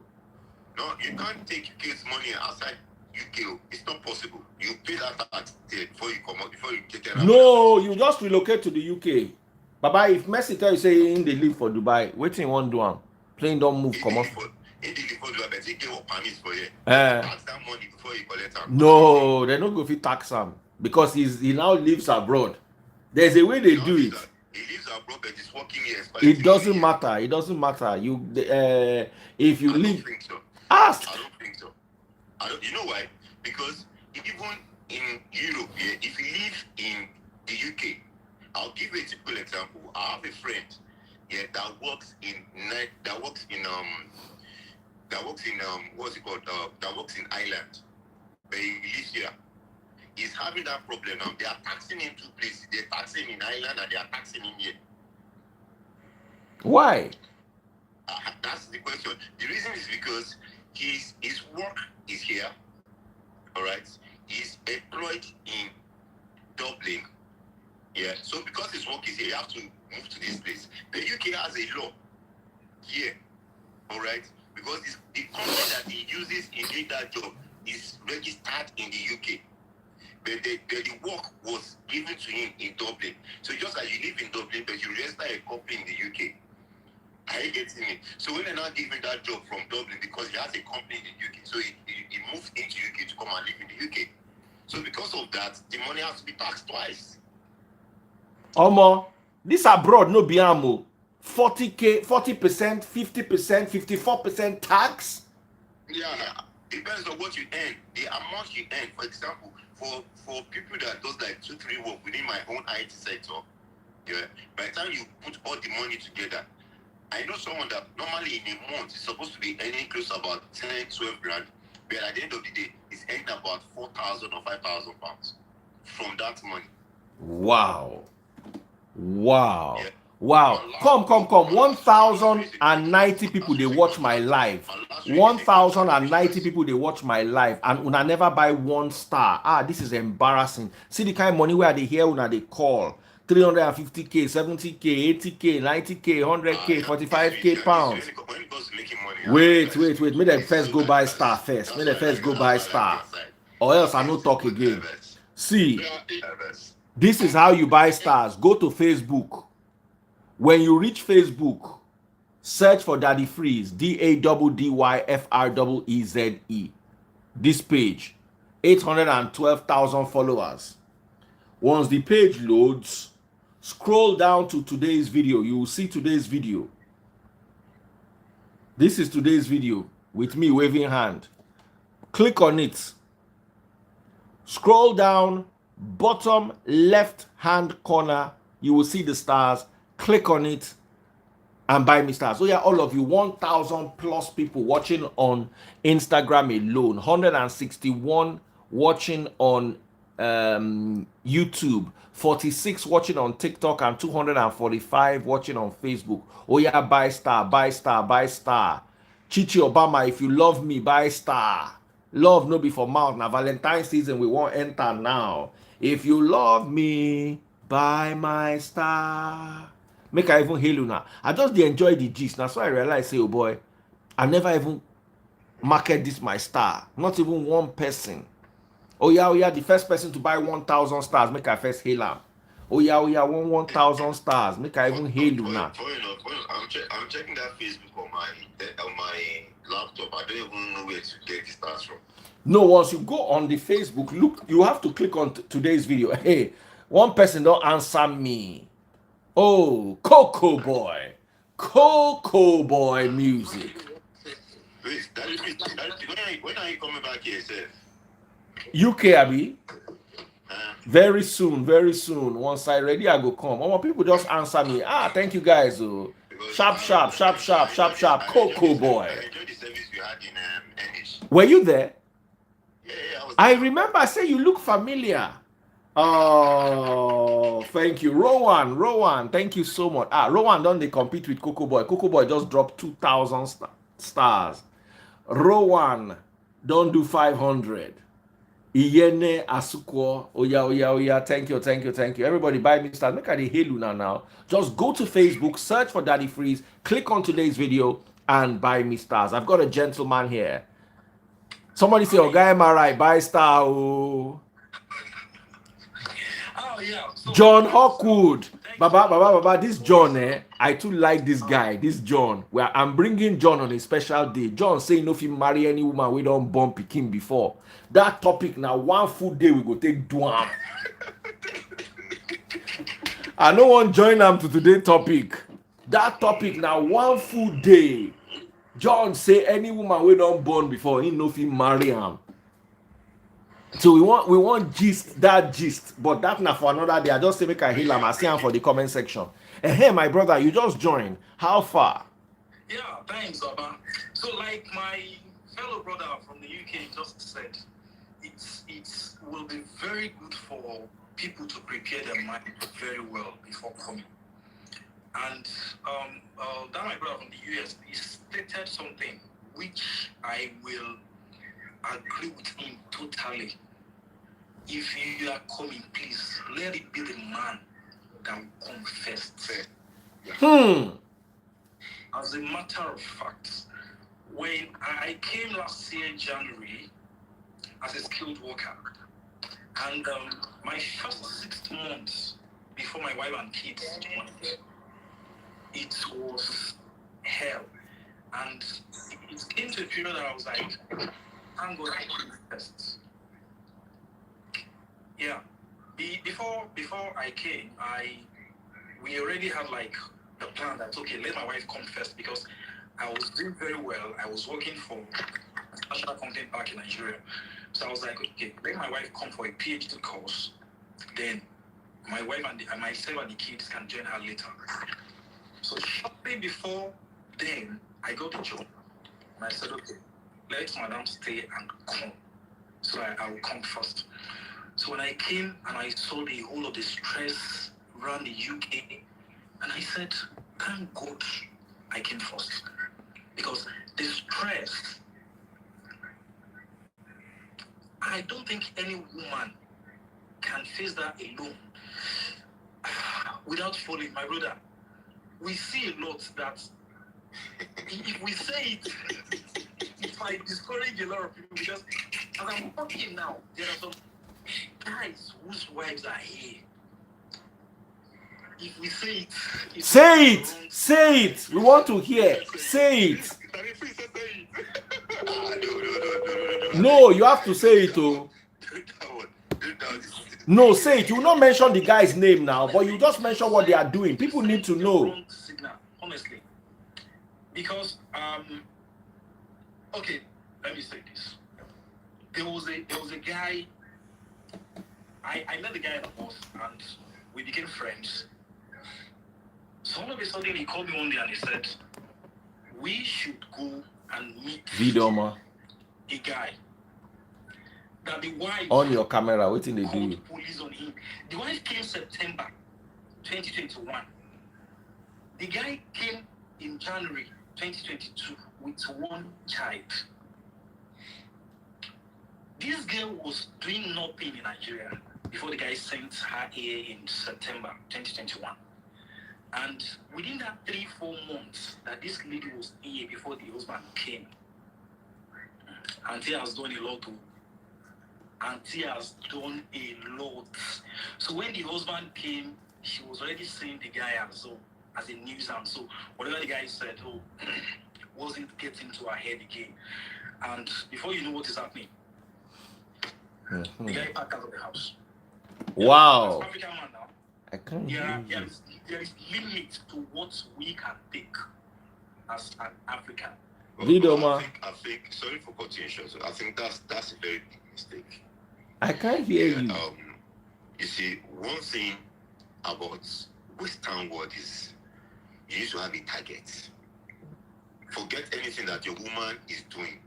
No, you can't take UK's money outside UK. It's not possible. You pay that tax there before you come out, before you get there. No, you just relocate to the UK. Baba, if Messi tell you say they live for Dubai, wait till one do am. Plane don't move, come off. Tax that money before you collect am. No, they don't go fit tax am because he now lives abroad. There's a way they do it. He lives abroad, but he's working here. It doesn't matter. It doesn't matter. If you live. I don't think so. Ask. I don't think so. You know why? Because even in Europe, if you live in the UK, I'll give you a typical example. I have a friend, that works in what's it called? That works in Ireland, but he lives here. He's having that problem now. They are taxing him two places. They're taxing him in Ireland and they are taxing him here. Why? That's the question. The reason is because his work is here. All right. He's employed in Dublin. Yeah. So because his work is here, you have to move to this place. The UK has a law here. All right. Because the company that he uses in doing that job is registered in the UK. But the work was given to him in Dublin. So just like you live in Dublin, but you register a company in the UK. Are you getting me? So when they're not giving that job from Dublin because he has a company in the UK, so he moved into UK to come and live in the UK. So because of that, the money has to be taxed twice. Omo, this abroad no be amo. 40%, 50%, 54% tax. Yeah, depends on what you earn. The amount you earn, for example, for people that does like 2-3 work within my own IT sector, by the time you put all the money together, I know someone that normally in a month is supposed to be earning close to about 10-12 grand, but at the end of the day, is earning about 4,000 or 5,000 pounds from that money. Wow. Yeah. Wow. Come. 1,090 people they watch my live. 1,090 people they watch my live, and una never buy 1 star. This is embarrassing. See the kind of money where they hear una they call 350k, 70k, 80k, 90k, 100k, 45k pounds. Wait. May them first go buy star first. May them first go buy star, or else I no talk again. See, this is how you buy stars. Go to Facebook. When you reach Facebook, search for Daddy Freeze, DADDYFREEZE. This page, 812,000 followers. Once the page loads, scroll down to today's video. You will see today's video. This is today's video with me waving hand. Click on it. Scroll down, bottom left hand corner. You will see the stars. Click on it and buy me stars. So yeah, all of you, 1,000 plus people watching on Instagram alone, 161 watching on YouTube, 46 watching on TikTok, and 245 watching on Facebook. Oh yeah, buy star. Chichi Obama, if you love me, buy star. Love no be for mouth. Now Valentine's season we won't enter now. If you love me, buy my star. Make I even hail you now. I just enjoy the gist. That's why I realize, say, oh boy, I never even market this my star. Not even one person. Oh yeah, the first person to buy 1,000 stars, make I first hail him. Oh yeah, 1,000 stars, make I even hail you now. I'm checking that Facebook on my laptop. I don't even know where to get the stars from. No, once you go on the Facebook, look, you have to click on today's video. Hey, one person don't answer me. Oh, Coco Boy music. Wait, when are you coming back here, sir? UK, Abby. Very soon. Once I ready, I go come. All people just answer me. Thank you guys. Oh, sharp. Coco Boy. I enjoyed the service we had in NH. Were you there? Yeah, I remember. I say you look familiar. Oh, thank you, Rowan. Thank you so much. Rowan don't they compete with Coco Boy? Coco Boy just dropped 2,000 stars. Rowan don't do 500. Iyene Asukwo. Oya. Thank you. Everybody buy me stars. Make a helu now. Just go to Facebook, search for Daddy Freeze, click on today's video, and buy me stars. I've got a gentleman here. Somebody say, Oga MRI, buy star. Oh. Yeah. So, John Hawkwood. Baba, this John, I too like this guy, this John. Where I'm bringing John on a special day. John saying if he marry any woman, we don't bump him before. That topic now, one full day we go take Duam. I no one join them to today's topic. That topic now, one full day. John say any woman we don't born before, he know if he marry him. So we want gist, but that now for another day. I just say make I heal him. I see him for the comment section. Hey, my brother, you just joined. How far? Yeah, thanks, Baba. So like my fellow brother from the UK just said, it will be very good for people to prepare their mind very well before coming. And that my brother from the US, he stated something which I will agree with him totally. If you are coming, please let it be the man that will come first. As a matter of fact, when I came last year January as a skilled worker, and my first 6 months before my wife and kids joined, it was hell. And it came to a period that I was like, thank God I came first. Yeah. Before I came, we already had like the plan that okay, let my wife come first because I was doing very well. I was working for national content back in Nigeria. So I was like, okay, let my wife come for a PhD course. Then my wife and myself and the kids can join her later. So shortly before then, I got the job. And I said, okay, let madam stay and come. So I will come first. So when I came and I saw the whole of the stress around the UK, and I said, thank God I came first. Because the stress, I don't think any woman can face that alone without falling. My brother, we see a lot that if we say it, it might discourage a lot of people because as I'm talking now, there are some guys whose wives are here. If we say it, say it. We want to hear. Say it. No, you have to say it, oh. No, say it. You will not mention the guy's name now, but you just mention what they are doing. People need to know. Honestly, because okay, let me say this. There was a guy. I met the guy at the bus and we became friends. So all of a sudden he called me one day and he said, we should go and meet a guy that the wife on your camera, what in they do? The police on him. The wife came September 2021. The guy came in January 2022 with one child. This girl was doing nothing in Nigeria before the guy sent her here in September 2021. And within that 3-4 months that this lady was here before the husband came, Auntie has done a lot too. Auntie has done a lot. So when the husband came, she was already seeing the guy as a nuisance. So whatever the guy said, wasn't getting to her head again. And before you know what is happening, the guy packed out of the house. Wow. As African man now, I can't hear you. there is limit to what we can take as an African. Vidoma. I think sorry for cutting you short. I think that's a very big mistake. I can't hear you. You see, one thing about Western world is you need to have a target. Forget anything that your woman is doing.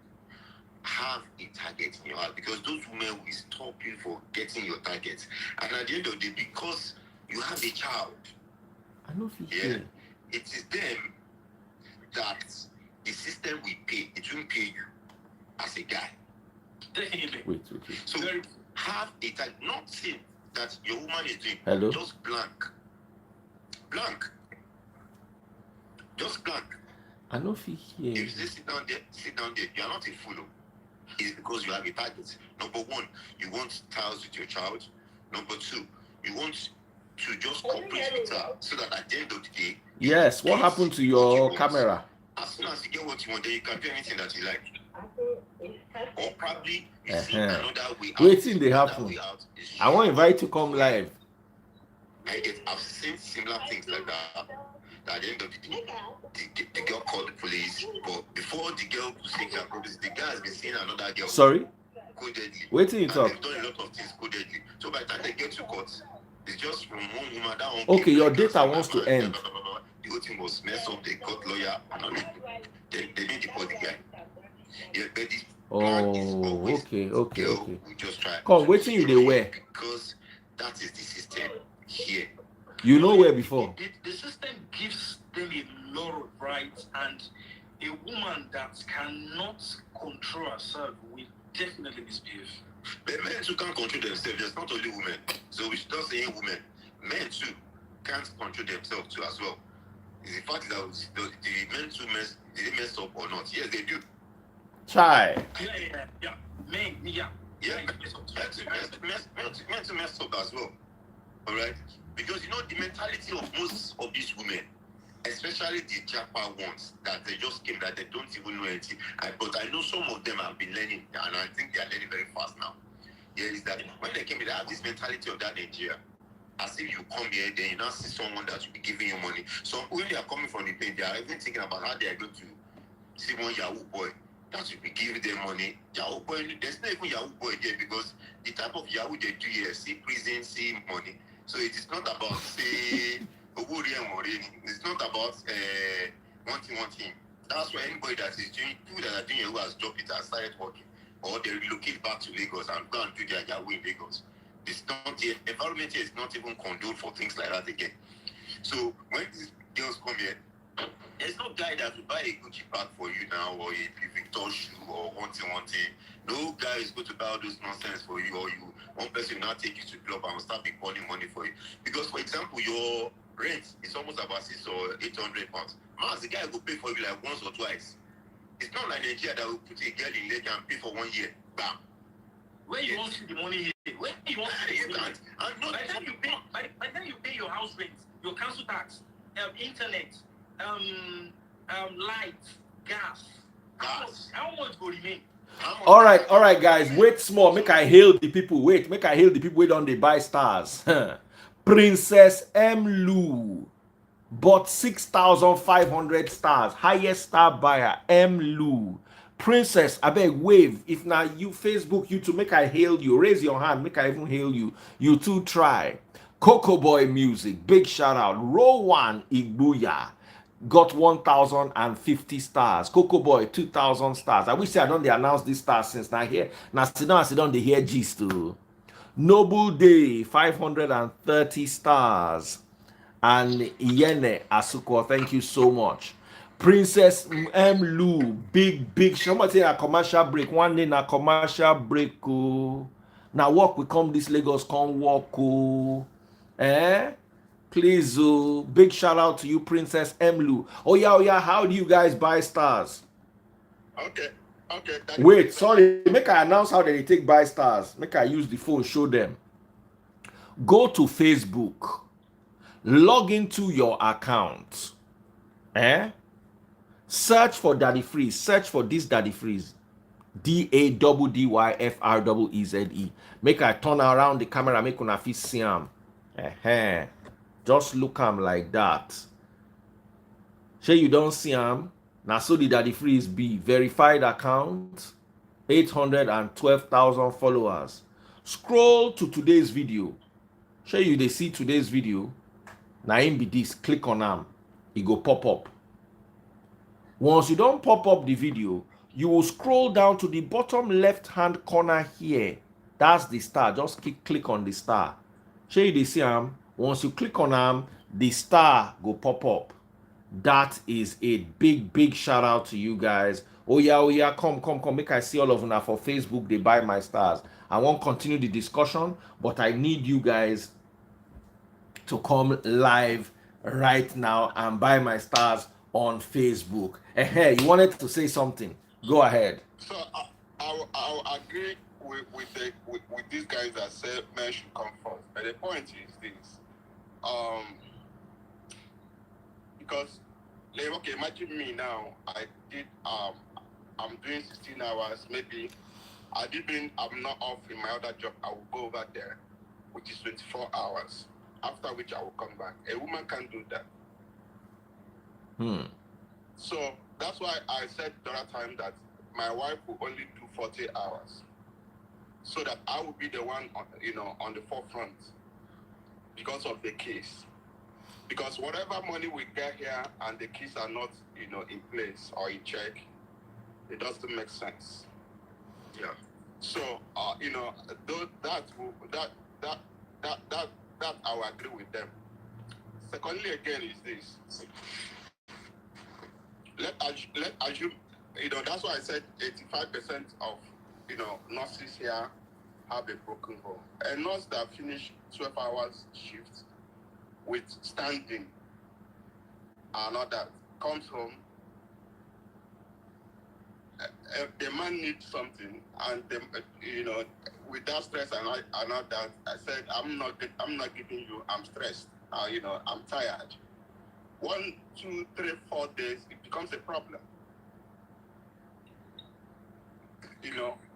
Have a target in your heart, because those women will stop you for getting your target. And at the end of the day, because you have a child, I know if you hear. it is them that the system will pay. It won't pay you as a guy. Definitely. Wait. So have a target. Not saying that your woman is doing. Hello? Just blank. Just blank. I know if you hear. If you say sit down there, you are not a fool. It's because you have a target. Number one, you want ties with your child. Number two, you want to just cooperate with her so that at the end of the day. Yes, what happened to your camera? As soon as you get what you want, then you can do anything that you like. Or probably you see another way out. Waiting, they happen. I want to invite you to come live. I've seen similar things like that. At the end of the day, the girl called the police, but before the girl could take her property, the guy has been seeing another girl. Sorry? Codedly. Wait till you talk. They've done a lot of things codedly. So by the time they get to court, it's just from one woman, that one. Okay, your data wants to end. The whole thing was messed up. They got lawyer and all that. They didn't deport the guy. Yeah, but this plan is always Okay. we just try. Come, wait till you they wear. Because that is the system here. You know where before? The system gives them a lot of rights, and a woman that cannot control herself will definitely misbehave. But men too can't control themselves. It's not only women. So we should not say women. Men too can't control themselves too as well. The fact that the men too did they mess up or not? Yes, they do. Try. Yeah. Men, yeah. Men too mess up as well. Alright? Because you know the mentality of most of these women, especially the Japa ones, that they just came, that they don't even know anything. But I know some of them have been learning, and I think they are learning very fast now. Yeah, is that when they came, they have this mentality of that Nigeria. As if you come here, then you now see someone that will be giving you money. So when they are coming from the pain, they are even thinking about how they are going to see one Yahoo boy that will be giving them money. Yahoo boy, there's not even Yahoo boy there, because the type of Yahoo they do here, see prison, see money. So it is not about, say, it's not about one thing. That's why anybody that is doing, people that are doing Yahoo has dropped it and started working. Or they relocate back to Lagos and go and do their Yahoo in Lagos. It's not, the environment here is not even condoned for things like that again. So when these girls come here, there's no guy that will buy a Gucci bag for you now, or a Victor shoe, or one thing. No guy is going to buy all those nonsense for you, or one person will now take you to club and will start be calling money for you. Because, for example, your rent is almost about 600 or 800 pounds. Man, the guy will pay for you like once or twice. It's not like Nigeria that will put a girl in Lagos and pay for 1 year. Bam. Where you want to see the money here? Where you want to see the money? By the time you pay your house rent, your council tax, internet, lights, gas. How much will remain? All right, guys. Wait small. Make I hail the people. Make I hail the people who don't they buy stars. Princess M. Lou bought 6,500 stars. Highest star buyer, M. Lou. Princess, I beg wave. If now you Facebook, you to make I hail you. Raise your hand. Make I even hail you. You too try. Coco Boy Music. Big shout out. Rowan Igbuya got 1,050 stars. Coco Boy 2,000 stars. I wish I don't they announce these stars since now here. Now sit down they hear gist too. Noble Day 530 stars. And Yene Asuko, thank you so much. Princess M. Lou, big. Somebody say a commercial break. One day na commercial break. Oh. Now walk we come this Lagos, come walk. Oh. Please, big shout out to you, Princess M. Lou. Oh yeah. How do you guys buy stars? Okay. Okay. Wait, sorry. Make I announce how they take buy stars. Make I use the phone, show them. Go to Facebook. Log into your account. Search for Daddy Freeze. Search for this Daddy Freeze. DADDYFREEZE. Make I turn around the camera, make una fit see am. Just look am like that. Shey you don't see am? Now so the Daddy Freeze be verified account, 812,000 followers. Scroll to today's video. Shey you dey see today's video? Now him be this. Click on am. E go pop up. Once you don't pop up the video, you will scroll down to the bottom left hand corner here. That's the star. Just click on the star. Shey you dey see am? Once you click on am, the star go pop up. That is a big shout out to you guys. Oh yeah, come. Make I see all of una for Facebook. They buy my stars. I won't continue the discussion, but I need you guys to come live right now and buy my stars on Facebook. Hey, you wanted to say something? Go ahead. So I'll agree with these guys that say men should come first. But the point is this: because okay, imagine me now. I'm doing 16 hours. Maybe I'm not off in my other job. I will go over there, which is 24 hours. After which I will come back. A woman can't do that. So that's why I said the other time that my wife will only do 40 hours, so that I will be the one, on the forefront because of the case. Because whatever money we get here and the keys are not, in place or in check, it doesn't make sense. Yeah. So, that I will agree with them. Secondly, again, is this. Let assume, that's why I said 85% of, nurses here have a broken home. A nurse that finished 12 hours shift with standing and all that comes home. The man needs something, and with that stress and all that, I said I'm not giving you. I'm stressed. I'm tired. 1, 2, 3, 4 days, it becomes a problem.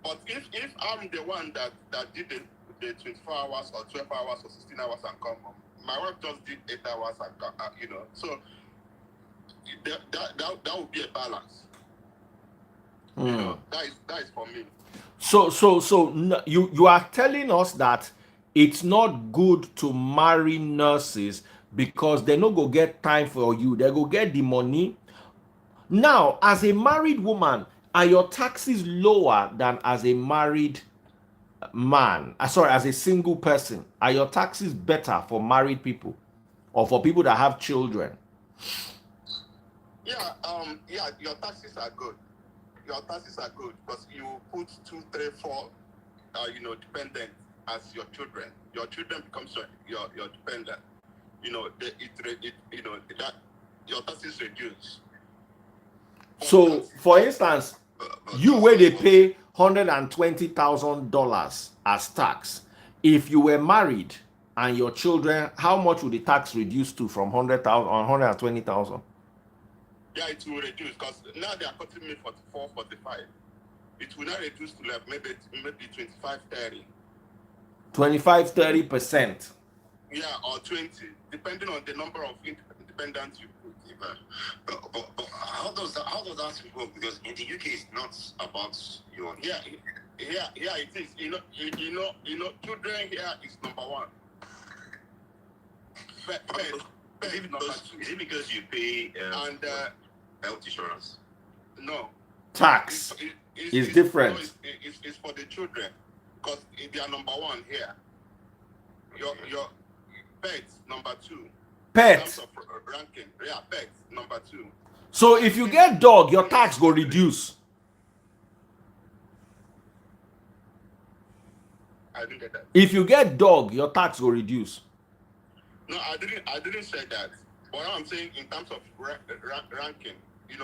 But if I'm the one that did the 24 hours or 12 hours or 16 hours and come home, my wife just did 8 hours and come, so that would be a balance. That is for me. So you are telling us that it's not good to marry nurses because they no go get time for you. They go get the money. Now, as a married woman, are your taxes lower than as a married man? Sorry, as a single person, are your taxes better for married people or for people that have children? Yeah, your taxes are good. Your taxes are good because you put 2, 3, 4, dependent as your children. Your children becomes your dependent. That your taxes reduce. So, for instance, you where they pay $120,000 as tax. If you were married and your children, how much would the tax reduce to from 100,000 or 120,000? Yeah, it will reduce because now they are cutting me 44, 45. It will not reduce to like maybe 25, 30. 25, 30%. Yeah, or 20, depending on the number of independents you put. But how does that work? Because in the UK, it's not about your. Yeah, it is. Children here is number one. Is it because you pay health insurance? No. Tax is different. No, it's for the children because they are number one here. Your pets number 2. Pets. Ranking, yeah, pets number 2. So if you get dog, your tax go reduce. I didn't get that. If you get dog, your tax go reduce. No, I didn't say that. But I'm saying in terms of ranking,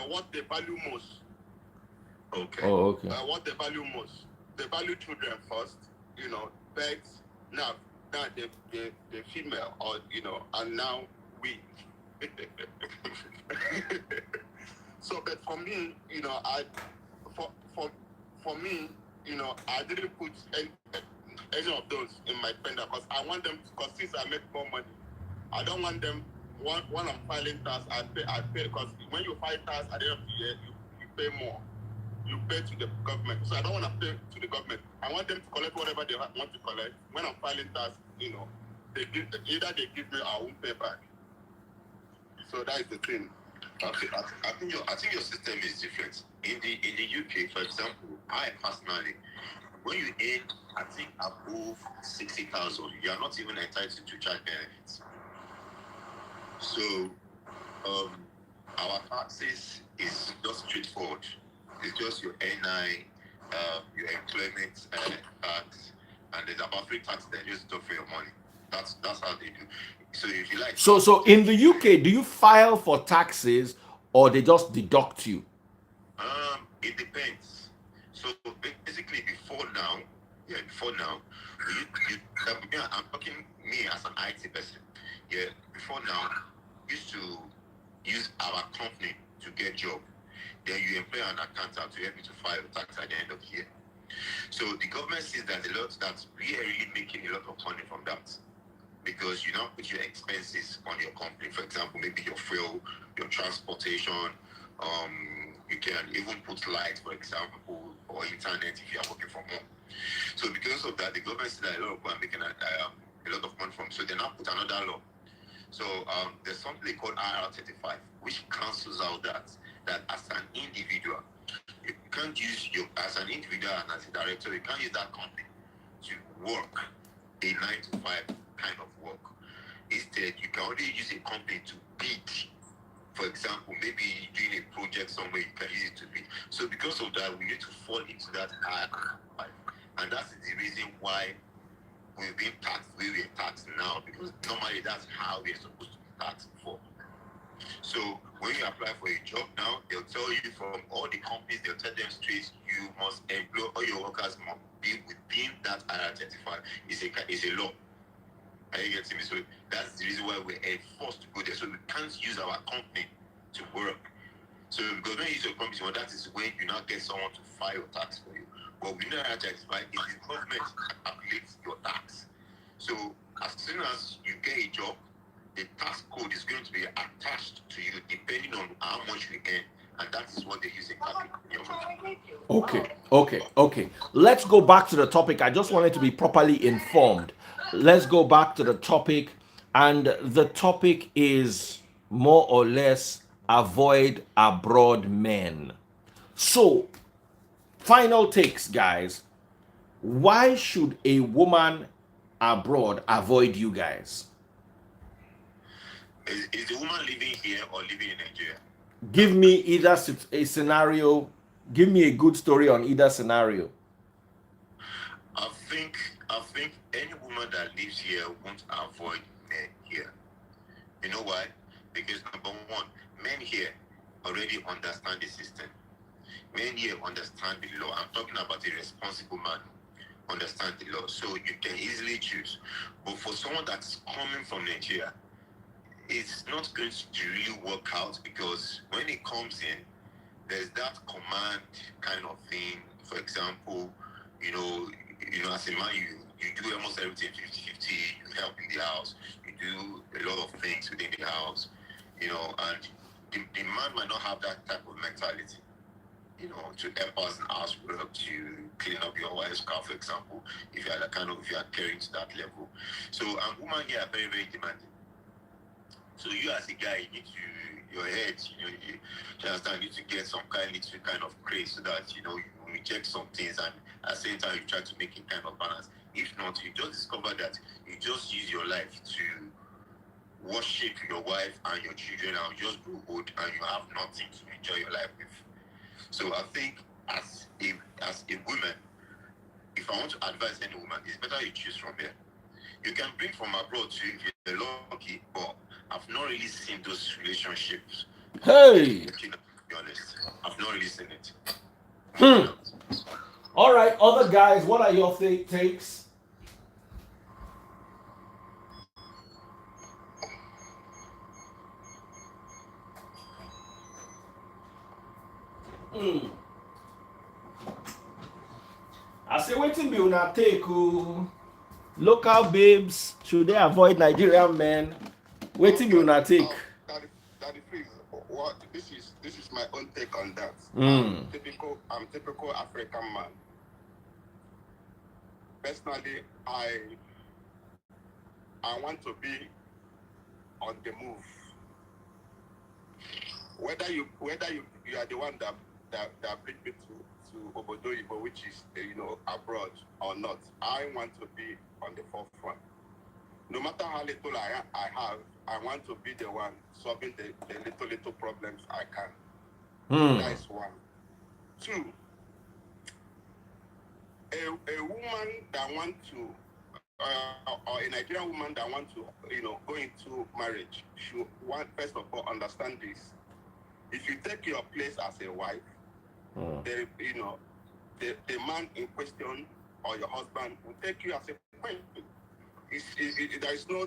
what they value most. Okay. Oh, okay. What they value most. They value children first, pets. Now the female, or and now we. So, but for me, for me, I didn't put any of those in my spender because I want them. Because since I make more money, I don't want them. When I'm filing tax, I pay because when you file tax at the end of the year, you pay more. You pay to the government. So I don't want to pay to the government. I want them to collect whatever they want to collect. When I'm filing tax, either they give me or I won't pay back. So that is the thing. Okay, I think your system is different. In the UK, for example, I personally, when you earn, I think above 60,000, you are not even entitled to child benefits. So, our taxes is just straightforward. It's just your NI, your employment tax, and there's about 3 taxes that just stuff for your money. That's how they do. So if you like. So in the UK, do you file for taxes or they just deduct you? It depends. So basically, before now, I'm talking me as an IT person. Yeah, before now, used to use our company to get job. Then you employ an accountant to help you to file tax at the end of the year. So the government sees that we are really making a lot of money from that. Because you now put your expenses on your company. For example, maybe your fuel, your transportation, you can even put light, for example, or internet if you are working from home. So because of that, the government said that a lot of people are making a lot of money from. So they now put another law. So there's something they call IR35, which cancels out that as an individual, you can't use as an individual and as a director, you can't use that company to work a 9 to 5 kind of work. Instead, you can only use a company to bid. For example, maybe doing a project somewhere, you can use it to bid. So because of that, we need to fall into that IR35. And that's the reason why we've been taxed where we're taxed now, because normally that's how we're supposed to be taxed before. So when you apply for a job now, they'll tell you from all the companies, they'll tell them straight, you must employ all your workers must be within that IR35. It's a law. Are you getting me? So that's the reason why we're forced to go there. So we can't use our company to work. So because when you use your company, well, that is when you now get someone to file your tax for you. But we know how to explain is the government calculates your tax. So as soon as you get a job, the tax code is going to be attached to you depending on how much you earn. And that is what they use in calculating your money. Okay. Let's go back to the topic. I just wanted to be properly informed. Let's go back to the topic. And the topic is more or less avoid abroad men. So, final takes, guys. Why should a woman abroad avoid you guys? Is the woman living here or living in Nigeria? Give me either a scenario. Give me a good story on either scenario. I think any woman that lives here won't avoid men here. You know why? Because number one, men here already understand the system. Men here understand the law. I'm talking about a responsible man. Understand the law. So you can easily choose. But for someone that's coming from Nigeria, it's not going to really work out because when it comes in, there's that command kind of thing. For example, as a man, you do almost everything 50-50. You help in the house. You do a lot of things within the house, and the man might not have that type of mentality, to help us in housework, to clean up your wife's car, for example, if you are carrying to that level. So, and women here are very, very demanding. So you as a guy, you need to, your head, you understand, you need to get some kind of grace so that, you reject some things and at the same time you try to make it kind of balance. If not, you just discover that you just use your life to worship your wife and your children and just grow old and you have nothing to enjoy your life with. So I think as a woman, if I want to advise any woman, it's better you choose from here. You can bring from abroad too if you're lucky, but I've not really seen those relationships. Hey! To be honest, I've not really seen it. All right, other guys, what are your takes? I say, waiting be una take. Local babes, should they avoid Nigerian men? Waiting be una take. Daddy, please, what this is my own take on that. Mm. I'm typical African man. Personally, I want to be on the move. Whether you are the one that bring me to Obodoyibo, which is abroad or not, I want to be on the forefront. No matter how little I have, I want to be the one solving the little problems I can. That is one. Two, a woman that want to, or a Nigerian woman that want to, go into marriage should first of all understand this. If you take your place as a wife, the man in question or your husband will take you as a queen. There is no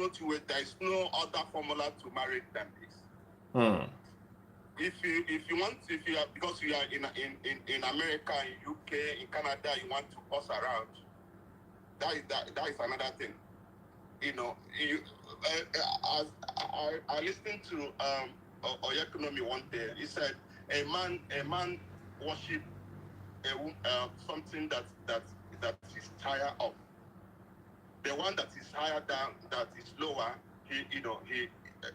two way. There is no other formula to marry than this. If you are, because you are in America, in UK, in Canada, you want to pass around. That is another thing. I listened to Oyekonomi one day. He said a man worship something that is higher up. The one that is higher down, that is lower,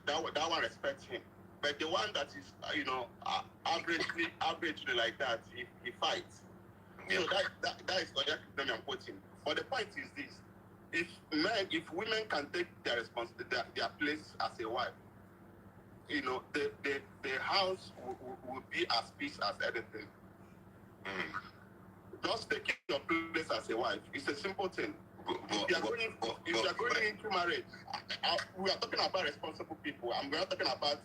that one respects him. But the one that is averagely like that, he fights. So that is Oyekonomi I'm quoting. But the point is this: if women can take their place as a wife, the house will be as peace as anything. Just taking your place as a wife. It's a simple thing. If you are going into marriage, we are talking about responsible people. We are talking about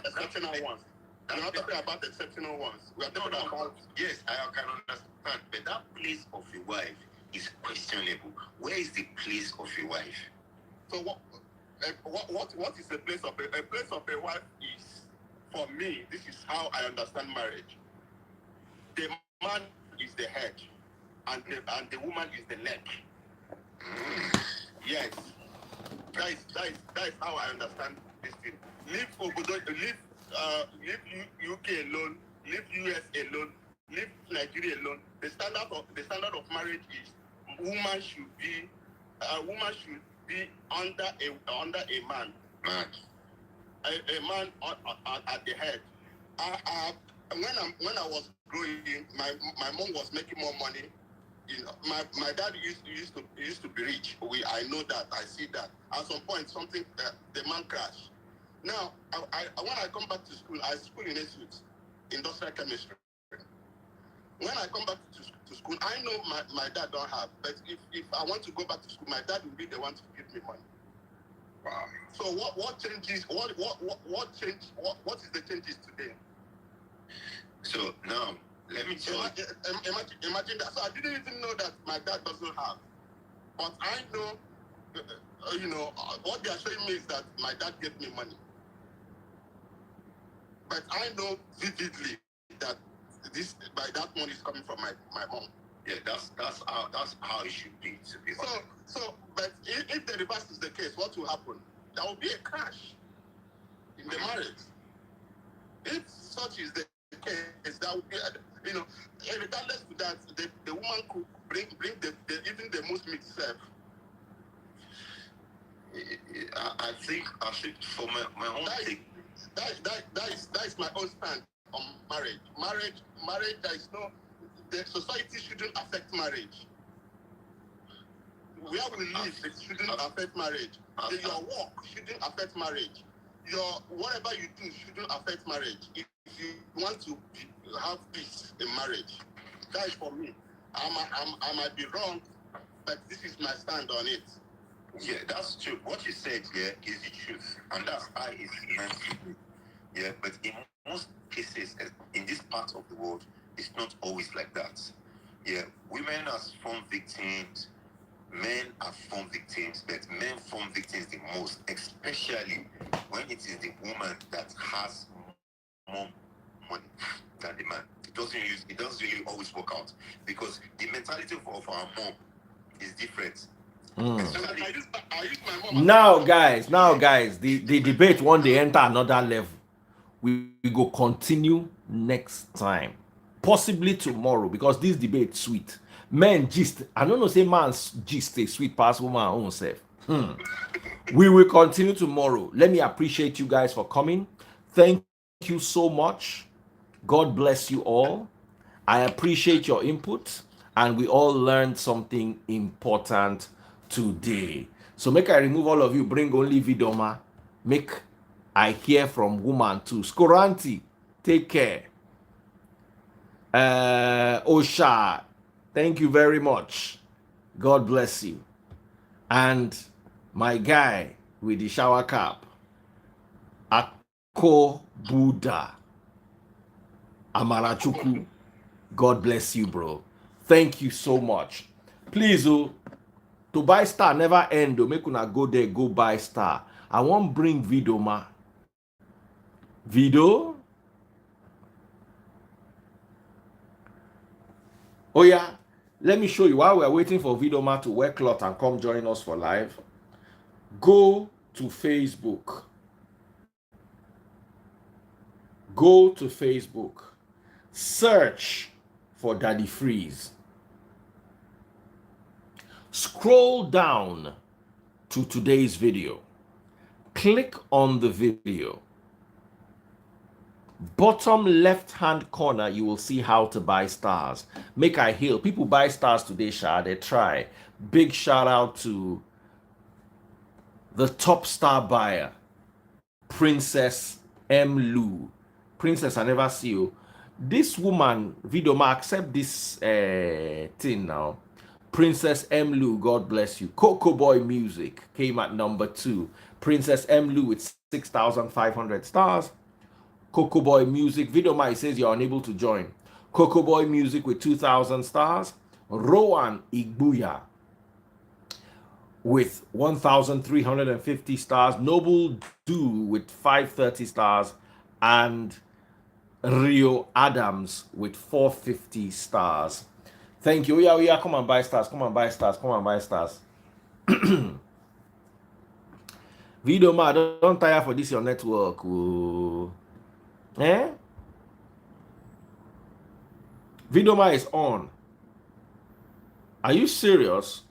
exceptional ones. We're not talking about exceptional ones. We are talking about. Yes, I can understand. But that place of a wife is questionable. Where is the place of a wife? So what is the place of a place of a wife is, for me, this is how I understand marriage. The man is the head, and the woman is the neck. Yes, that is how I understand this thing. Leave UK alone, leave US alone, leave Nigeria alone. The standard of marriage is woman should be under a man. A man at the head. When I was growing, my mom was making more money. My dad used to be rich. I know that. I see that. At some point, the man crashed. Now, when I come back to school, I school in Institute, industrial chemistry. When I come back to school, I know my dad don't have. But if I want to go back to school, my dad will be the one to give me money. Wow. So what changes? What changed? What is the changes today? So now, let me tell you. Imagine that. So I didn't even know that my dad doesn't have. But I know, what they are showing me is that my dad gave me money. But I know vividly that that money is coming from my mom. Yeah, that's how it should be, to be honest. So, but if the reverse is the case, what will happen? There will be a crash in the marriage. If such is the case, that will be, regardless of that, the woman could bring even the Muslim itself. I think for my own thing. That is my own stand on marriage. Marriage. There is no. The society shouldn't affect marriage. Where we live, it shouldn't affect marriage. Your work shouldn't affect marriage. Your whatever you do shouldn't affect marriage. If you want to have peace in marriage, that is for me. I might be wrong, but this is my stand on it. Yeah, that's true. What you said here is the truth, and that's how it's meant to be. Yeah, but in most cases, in this part of the world, it's not always like that. Yeah, women are form victims, men are form victims, but men form victims the most, especially when it is the woman that has more money than the man. It doesn't really always work out because the mentality of our mom is different. Especially, I use my mom. Now, guys, the debate one day enter another level. We go continue next time, possibly tomorrow, because this debate sweet. Men gist, I don't know, say man's gist is sweet past woman own self. We will continue tomorrow. Let me appreciate you guys for coming. Thank you so much. God bless you all. I appreciate your input, and we all learned something important today. So make I remove all of you, bring only Vidoma. Make I hear from woman too. Skoranti, take care. Osha, thank you very much. God bless you. And my guy with the shower cap, Ako Buddha, Amarachuku. God bless you, bro. Thank you so much. Please, to buy star never end. Make una go there, go buy star. I won't bring Vidoma. Video. Oh yeah, let me show you while we're waiting for Vidoma to wear cloth and come join us for live. Go to Facebook. Go to Facebook. Search for Daddy Freeze. Scroll down to today's video. Click on the video. Bottom left hand corner, you will see how to buy stars. Make I hail. People buy stars today, Sha. They try. Big shout out to the top star buyer, Princess M. Lou. Princess, I never see you. This woman, Vidoma, accept this thing now. Princess M. Lou, God bless you. Coco Boy Music came at number 2. Princess M. Lou with 6,500 stars. Coco Boy Music, Vidoma, it says you're unable to join. Coco Boy Music with 2,000 stars. Rowan Igbuya with 1,350 stars. Noble Do with 530 stars. And Rio Adams with 450 stars. Thank you. Oh yeah, come and buy stars. Come and buy stars. Come and buy stars. Vidoma, don't tire for this your network. Ooh. Eh? Vidoma is on. Are you serious?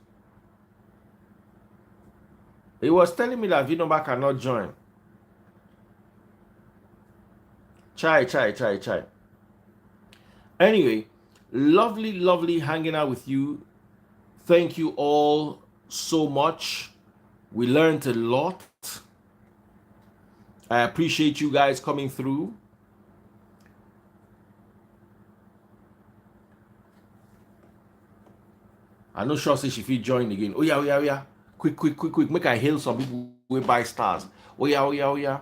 He was telling me that Vidoma cannot join. Chai. Anyway, lovely hanging out with you. Thank you all so much. We learned a lot. I appreciate you guys coming through. I know sure say she fit join again. Oh yeah. Quick. Make I hail some people who buy stars. Oh yeah.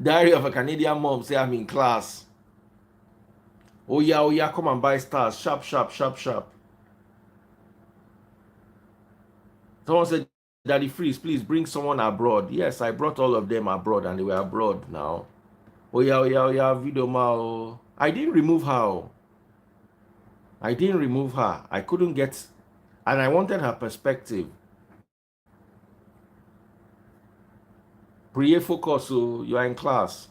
Diary of a Canadian Mom say I'm in class. Oh yeah, come and buy stars. Sharp. Someone said, Daddy Freeze, please bring someone abroad. Yes, I brought all of them abroad and they were abroad now. Oh yeah, Vidoma. I didn't remove her. I couldn't get, and I wanted her perspective. Priye focus, so you are in class.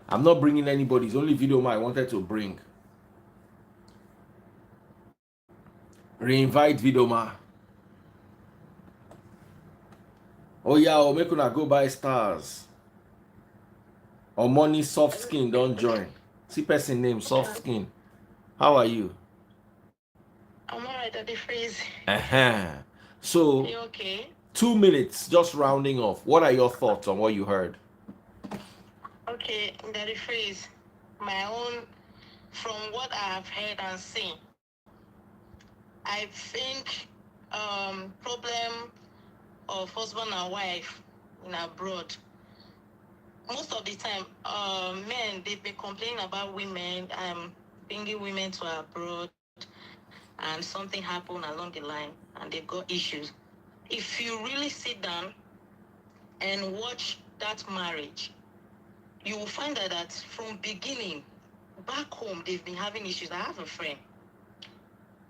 I'm not bringing anybody. It's only Vidoma I wanted to bring. Reinvite Vidoma. Oh yeah, make una go buy stars. Or money soft skin, don't join. See person name soft skin. How are you? I'm alright, Daddy Freeze. So, You okay? 2 minutes, just rounding off. What are your thoughts on what you heard? Okay, Daddy Freeze. My own, from what I have heard and seen, I think problem of husband and wife in abroad, most of the time, men, they've been complaining about women, bringing women to abroad, and something happened along the line, and they've got issues. If you really sit down and watch that marriage, you will find that from beginning, back home, they've been having issues. I have a friend.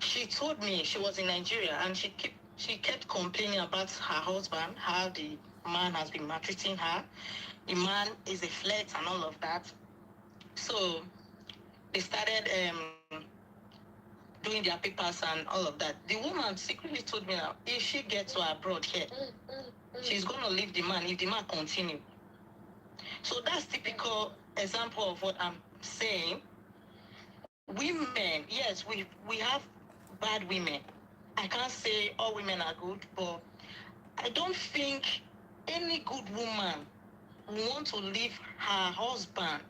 She told me she was in Nigeria, and she kept complaining about her husband, how the man has been maltreating her. The man is a flirt and all of that. So they started doing their papers and all of that. The woman secretly told me that if she gets to abroad here, she's going to leave the man if the man continue. So that's typical example of what I'm saying. Women, yes, we have bad women. I can't say all women are good, but I don't think any good woman will want to leave her husband,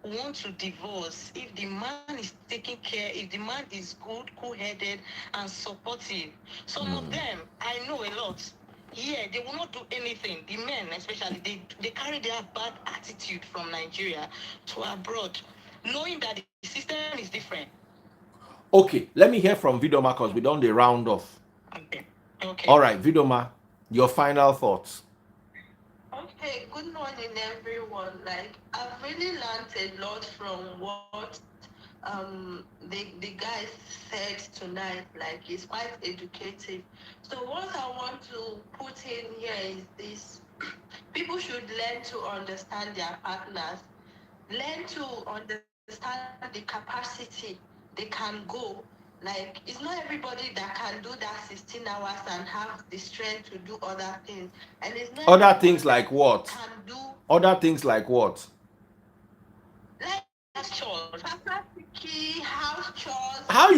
want to divorce if the man is taking care, if the man is good, cool-headed, and supportive. Some of them, I know a lot. Here, they will not do anything. The men, especially, they carry their bad attitude from Nigeria to abroad, knowing that the system is different. Okay, let me hear from Vidoma because we done the round off. Okay. All right, Vidoma, your final thoughts. Okay, good morning, everyone. Like, I've really learned a lot from what the guy said tonight. Like, it's quite educative. So what I want to put in here is this: people should learn to understand their partners, learn to understand the capacity they can go. Like, it's not everybody that can do that 16 hours and have the strength to do other things. And it's not other things like what? Can do other things like what? Like chores, house chores. How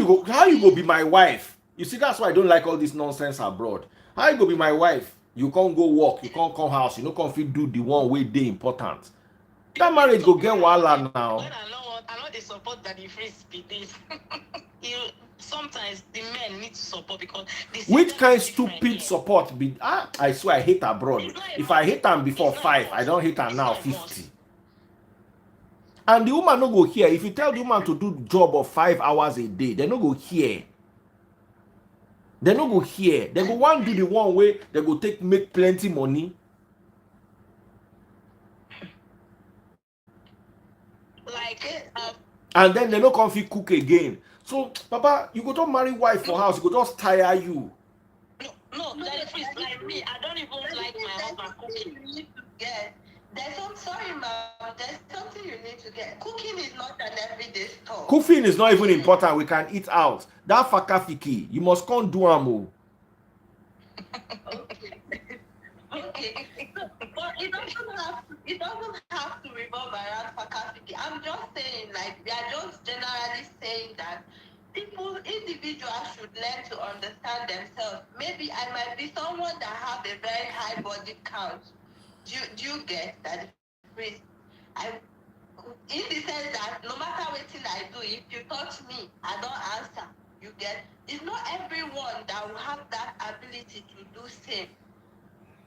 you go be my wife? You see, that's why I don't like all this nonsense abroad. How you go be my wife? You can't go work, you can't come house, you no can't fit do the one way dey important. That marriage go get wahala now. I know they support that the free speed is. Sometimes the men need to support because which kind stupid support be I swear I hate abroad. If I hate them before 5, I don't hate them now 50. And the woman no go hear. If you tell the woman to do job of 5 hours a day, they no go hear. They no go hear. They go want do the one way they go make plenty money. Like and then they no come fit cook again. So, Papa, you go to marry wife for house, you go just tire you. No, that is like me. I don't even like my husband cooking. You need to get. There's something you need to get. Cooking is not an everyday stuff. Cooking is not even important. We can eat out. That fakafiki, you must come do amo. Okay. But it doesn't have to revolve around fakafiki. I'm just saying, like, we are just generally saying that individuals should learn to understand themselves. Maybe I might be someone that have a very high body count. Do you get that? In the sense that no matter what I do, if you touch me, I don't answer. You get? It's not everyone that will have that ability to do same.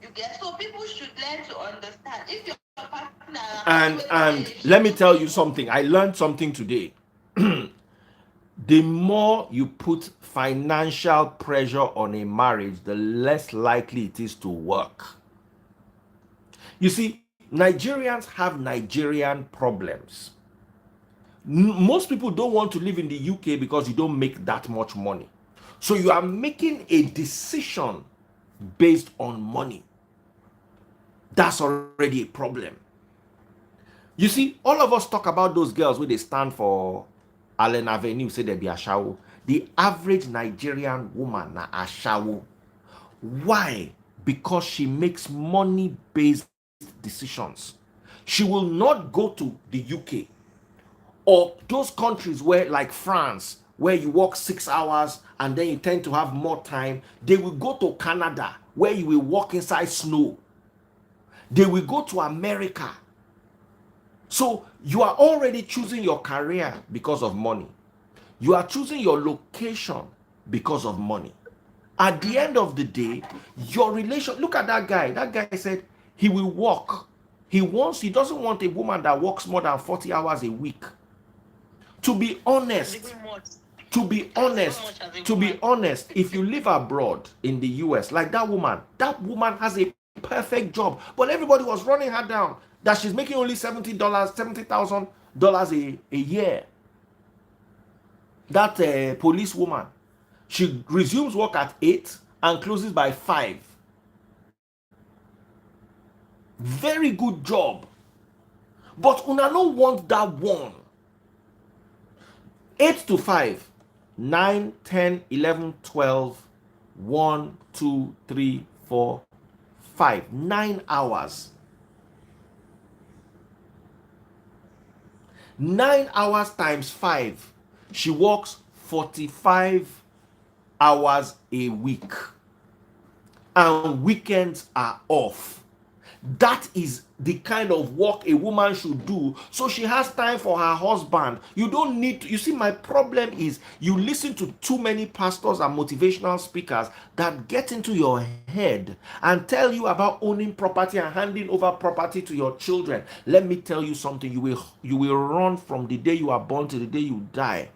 You get? So people should learn to understand. If your partner and let me tell you something. I learned something today. The more you put financial pressure on a marriage, the less likely it is to work. You see, Nigerians have Nigerian problems. Most people don't want to live in the UK because you don't make that much money. So you are making a decision based on money. That's already a problem. You see, all of us talk about those girls where they stand for Allen Avenue, say they be ashawo. The average Nigerian woman na ashawo. Why? Because she makes money-based decisions. She will not go to the UK or those countries where, like France, where you work 6 hours and then you tend to have more time. They will go to Canada where you will walk inside snow. They will go to America. So you are already choosing your career because of money. You are choosing your location because of money. At the end of the day, your relation, look at that guy. That guy said he will work. He doesn't want a woman that works more than 40 hours a week. To be honest, if you live abroad in the US, like that woman has a perfect job, but everybody was running her down that she's making only $70,000 a year. That police woman, she resumes work at 8 and closes by 5. Very good job. But una no want that one. 8 to 5, 9, 10, 11, 12, 1, 2, 3, 4, 5, 9 hours. 9 hours times 5. She works 45 hours a week. And weekends are off. That is the kind of work a woman should do, so she has time for her husband. You don't need to, you see, my problem is you listen to too many pastors and motivational speakers that get into your head and tell you about owning property and handing over property to your children. Let me tell you something, you will run from the day you are born to the day you die,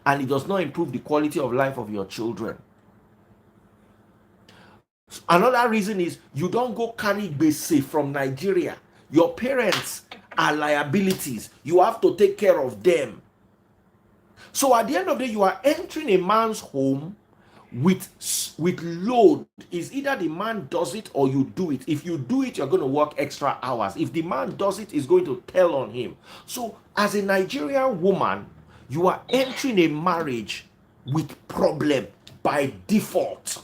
and it does not improve the quality of life of your children. Another reason is you don't go carry gbese from Nigeria. Your parents are liabilities. You have to take care of them. So at the end of the day, you are entering a man's home with load. Is either the man does it or you do it. If you do it, you're going to work extra hours. If the man does it, it's going to tell on him. So as a Nigerian woman, you are entering a marriage with problem by default.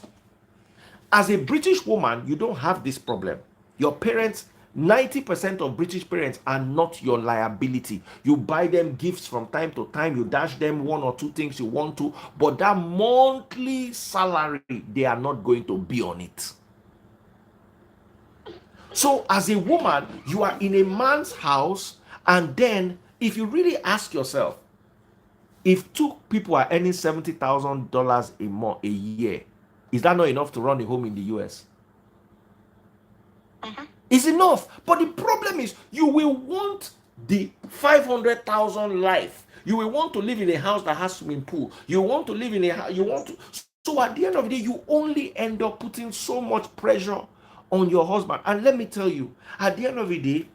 As a British woman, you don't have this problem. Your parents, 90% of British parents are not your liability. You buy them gifts from time to time. You dash them 1 or 2 things you want to. But that monthly salary, they are not going to be on it. So as a woman, you are in a man's house. And then if you really ask yourself, if 2 people are earning $70,000 a year, is that not enough to run a home in the US? It's enough. But the problem is you will want the 500,000 life. You will want to live in a house that has swimming pool. You want to live in a so at the end of the day, you only end up putting so much pressure on your husband. And let me tell you, at the end of the day,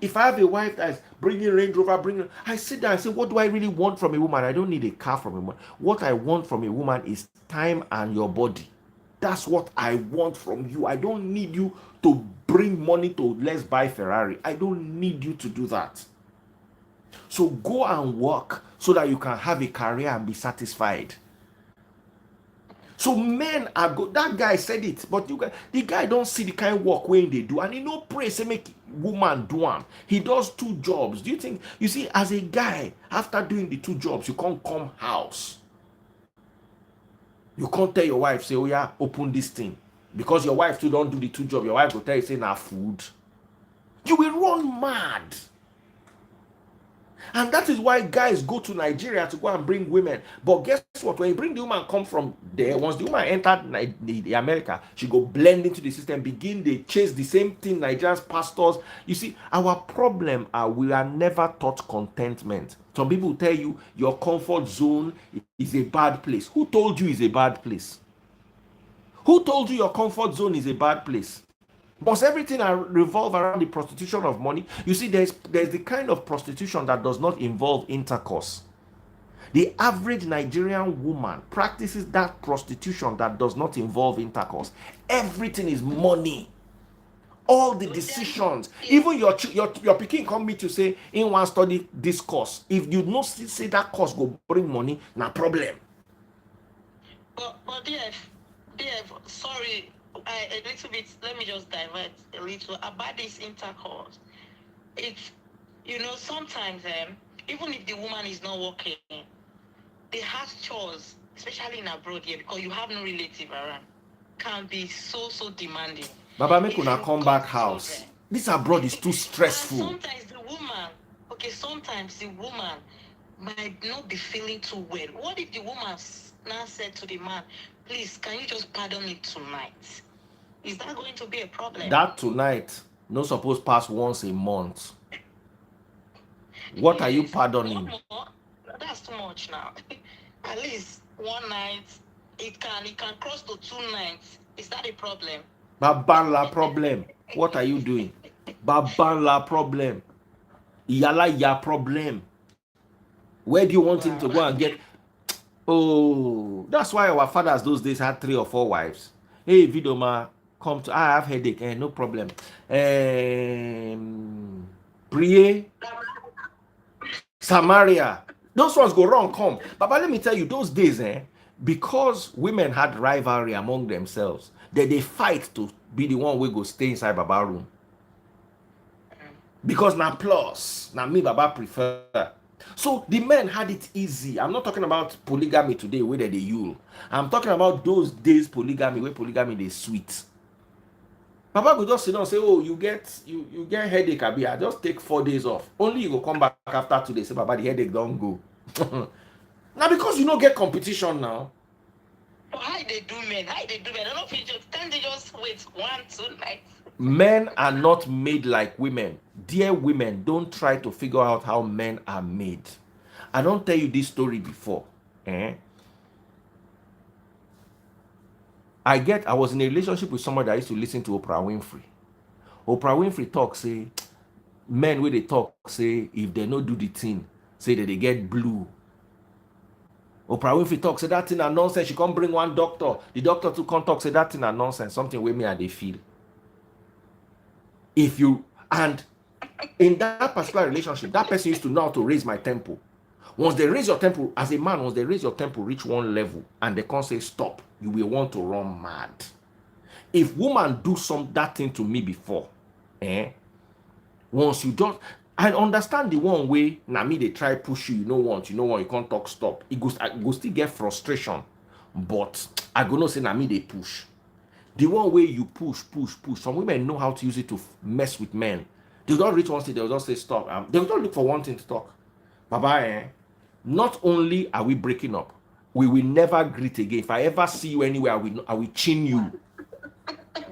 if I have a wife that is bringing Range Rover, I sit down and say, what do I really want from a woman? I don't need a car from a woman. What I want from a woman is time and your body. That's what I want from you. I don't need you to bring money to let's buy Ferrari. I don't need you to do that. So go and work so that you can have a career and be satisfied. So men are good. That guy said it, but the guy don't see the kind of work when they do, and he no pray say make woman do him. He does 2 jobs. Do you think, you see, as a guy, after doing the 2 jobs, you can't come house. You can't tell your wife, say, oh yeah, open this thing. Because your wife too don't do the 2 jobs. Your wife will tell you, say, nah, food. You will run mad. And that is why guys go to Nigeria to go and bring women. But guess what? When you bring the woman come from there, once the woman entered the America, she go blend into the system, begin, they chase the same thing, Nigerians, pastors. You see, our problem are we are never taught contentment. Some people tell you your comfort zone is a bad place. Who told you it's a bad place? Who told you your comfort zone is a bad place? But everything revolve around the prostitution of money. You see, there's the kind of prostitution that does not involve intercourse. The average Nigerian woman practices that prostitution that does not involve intercourse. Everything is money. All the decisions, even your pikin come meet you say, in one study this course. If you not say that course go bring money, na problem. But DF, sorry. A little bit, let me just divert a little about this intercourse. It's, sometimes even if the woman is not working, the house chores, especially in abroad here, because you have no relative around, can be so demanding. Baba, make una come back house. This abroad is too stressful. And sometimes the woman might not be feeling too well. What if the woman now said to the man, please, can you just pardon me tonight? Is that going to be a problem? That tonight no suppose pass once a month. What are you Yes, pardoning? one more. That's too much now. At least one night. It can cross to 2 nights. Is that a problem? Babanla problem. What are you doing? Babanla problem. Yala ya problem. Where do you want him to go and get? Oh, that's why our fathers those days had 3 or 4 wives. Hey, Vidoma, come to. I have headache. No problem. Prie, Samaria. Those ones go wrong. Come, but let me tell you, those days, because women had rivalry among themselves, that they fight to be the one we go stay inside Baba room. Because now plus, now me Baba prefer. So the men had it easy. I'm not talking about polygamy today where they yule. I'm talking about those days polygamy where polygamy they sweet. Papa go just sit down and say, oh, you get headache, Abi. I just take 4 days off. Only you go come back after 2 days. Say, Papa, the headache don't go. Now because you don't get competition now. But how they do men? I don't know if you just can they just wait 1, 2 nights. Men are not made like women. Dear women, don't try to figure out how men are made. I don't tell you this story before. I was in a relationship with somebody that used to listen to Oprah Winfrey. Oprah Winfrey talk say, men where they talk say, if they no do the thing, say that they get blue. Oprah Winfrey talk say that thing are nonsense. She can't bring one doctor. The doctor to come talk say that thing are nonsense. Something with me and they feel. If you, and in that particular relationship, that person used to know how to raise my tempo. Once they raise your tempo, as a man, once they raise your tempo, reach one level, and they can't say stop, you will want to run mad. If woman do that thing to me before, once you don't, I understand the one way, now me they try push you, you want, you can't talk stop. It go still get frustration, but I go not say now me they push. The one way you push. Some women know how to use it to mess with men. They don't reach one stage, they'll just say stop. They don't look for one thing to talk. Bye-bye. Not only are we breaking up, we will never greet again. If I ever see you anywhere, I will chin you.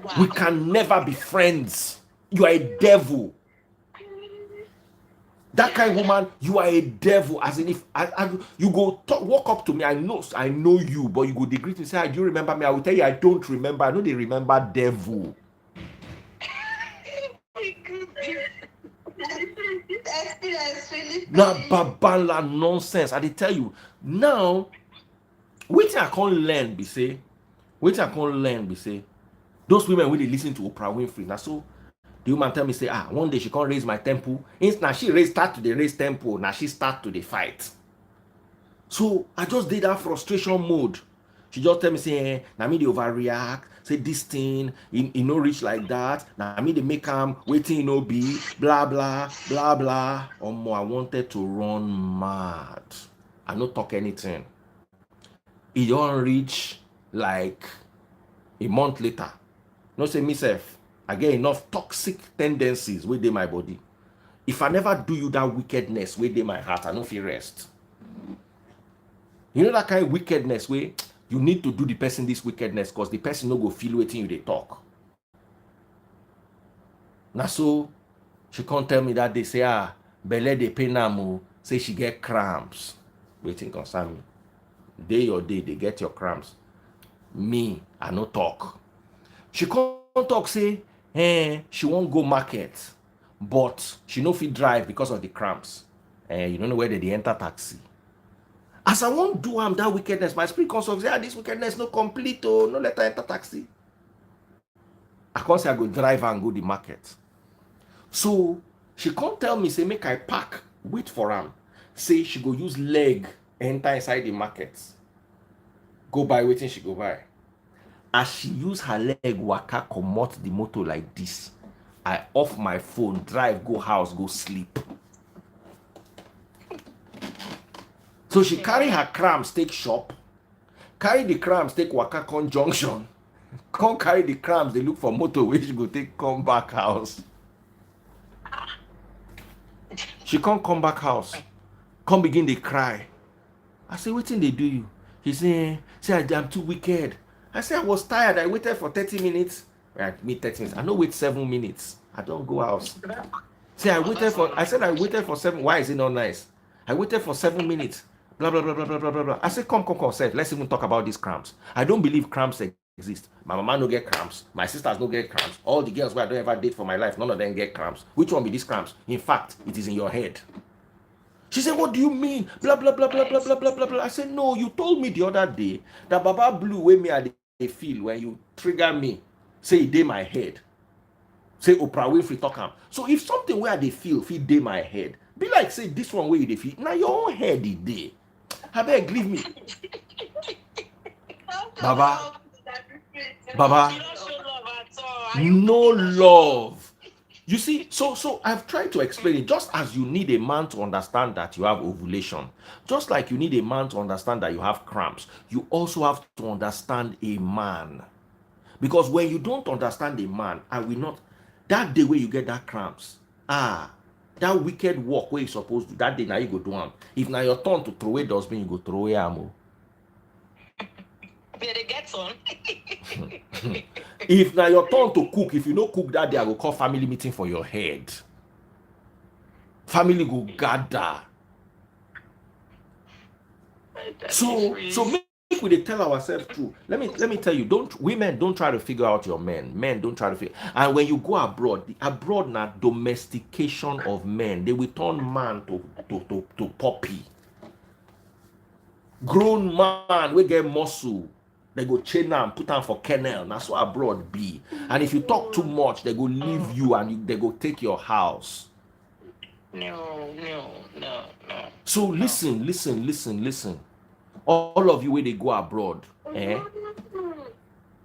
Wow. We can never be friends. You are a devil. That kind of woman, you are a devil. As in, if you go walk up to me, I know you, but you go greet me, say, do you remember me? I will tell you, I don't remember. I know they remember devil. Now, babala nonsense. I tell you, now, wait till I can't learn, be say. Those women really listen to Oprah Winfrey. Now, so the woman tell me, say, one day she can't raise my tempo. Now she start to the raise tempo. Now she start to the fight. So I just did that frustration mode. She just tell me, say, now me they overreact. Say this thing, you no reach like that. Now me they make them waiting, be blah blah blah blah. I wanted to run mad. I no talk anything. It don't reach like a month later. No say myself. I get enough toxic tendencies within my body. If I never do you that wickedness within my heart, I don't feel rest. You know that kind of wickedness where you need to do the person this wickedness because the person no go feel waiting you they talk. Now so she can't tell me that they say belle de penamu say she get cramps. Waiting concern me. Day or day they get your cramps. Me, I no talk. She can't talk say she won't go market, but she no fit drive because of the cramps. You don't know where they enter taxi. As I won't do that wickedness, my spirit comes up say, this wickedness no complete, no let her enter taxi. I can't say I go drive and go the market. So she can't tell me, say, make I pack, wait for him. Say she go use leg, enter inside the market. Go by waiting, she go by. As she use her leg, waka comot the motor like this. I off my phone, drive, go house, go sleep. So she carry her cramps, take shop. Carry the cramps, take waka conjunction. Can't carry the cramps, they look for motor where she go take come back house. She can't come back house. Come begin they cry. I say, what thing they do you? He say I'm too wicked. I said I was tired. I waited for 30 minutes. Right, me 30 minutes. I don't wait 7 minutes. I don't go out. See, I said I waited for 7. Why is it not nice? I waited for 7 minutes. Blah, blah, blah, blah, blah, blah, blah. I said, come, Seth. Let's even talk about these cramps. I don't believe cramps exist. My mama no get cramps. My sisters no get cramps. All the girls who I don't ever date for my life, none of them get cramps. Which one be these cramps? In fact, it is in your head. She said, what do you mean? Blah, blah, blah, blah, blah, blah, blah, blah, blah. I said, no, you told me the other day that Baba Blue way me at the feel when you trigger me. Say it dey my head. Say Oprah Winfrey talk am. So if something where they feel dey my head, be like say this one where you dey feel. Now your own head is dey. Abeg leave me. Baba. No love. You see, so I've tried to explain it. Just as you need a man to understand that you have ovulation, just like you need a man to understand that you have cramps, you also have to understand a man. Because when you don't understand a man, I will not, that day where you get that cramps, that wicked walk where you supposed to, that day now you go do am. If now your turn to throw away dustbin, you go throw away ammo. Better get on. If now your turn to cook, if you no cook that day, I will call family meeting for your head. Family go gather. So make we tell ourselves true. Let me tell you, women don't try to figure out your men. Men don't try to figure. And when you go abroad now domestication of men, they will turn man to puppy. Grown man we get muscle. They go chain them, put them for kennel. That's what abroad be. And if you talk too much, they go leave you and they go take your house. No. So listen. All of you when they go abroad,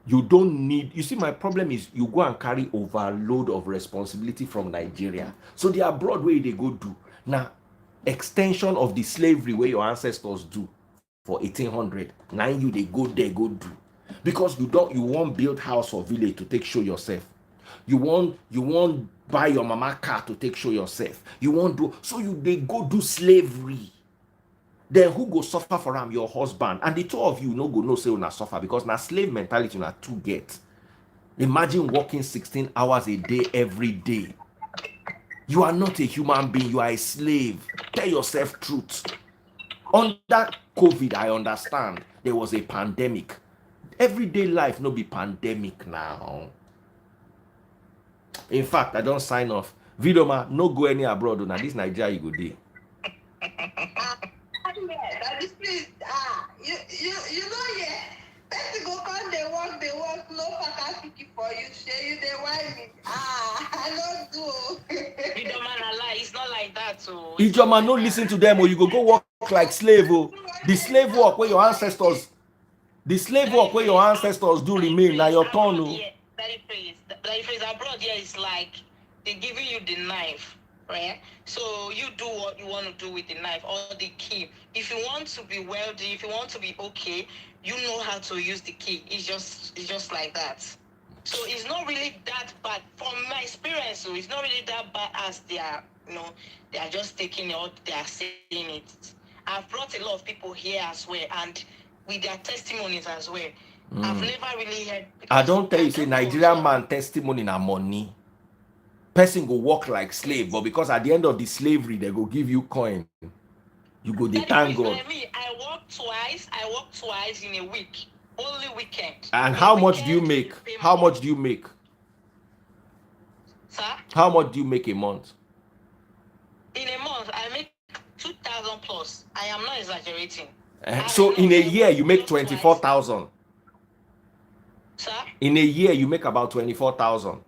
you don't need. You see, my problem is you go and carry overload of responsibility from Nigeria. So the abroad way they go do now extension of the slavery where your ancestors do. For 1800, now you they go there go do, because you won't build house or village to take show yourself. You won't buy your mama car to take show yourself. You won't do so. They go do slavery. Then who go suffer for them? Your husband. And the two of you no say una suffer because now slave mentality na two get. Imagine working 16 hours a day every day. You are not a human being. You are a slave. Tell yourself truth. Under COVID, I understand there was a pandemic. Everyday life no be pandemic now. In fact, I don't sign off. Vidoma, no go any abroad. Now this Nigeria you go dey. Please, you know, yeah. Person go come, they work, no capacity for you. Share you, they want me. I don't do. Vidoma na lie. It's not like that. So Ijoma, no listen to them or you go work like slave. Oh. The slave work where your ancestors do remain. Now your turn. Oh. That phrase abroad here is like they're giving you the knife, right? So you do what you want to do with the knife or the key. If you want to be wealthy, if you want to be okay, you know how to use the key. It's just like that. So it's not really that bad from my experience. So it's not really that bad as they are just taking it or they are saying it. I've brought a lot of people here as well, and with their testimonies as well. I've never really heard. I don't tell you, say Nigerian man testimony na money. Person go work like slave, but because at the end of the slavery, they go give you coin. You go the thank God. I work twice in a week. Only weekend. And how much do you make? How much do you make? Sir? How much do you make a month? In a month, I make 2,000 plus. I am not exaggerating. So in a year, you make 24,000. Sir? In a year, you make about 24,000.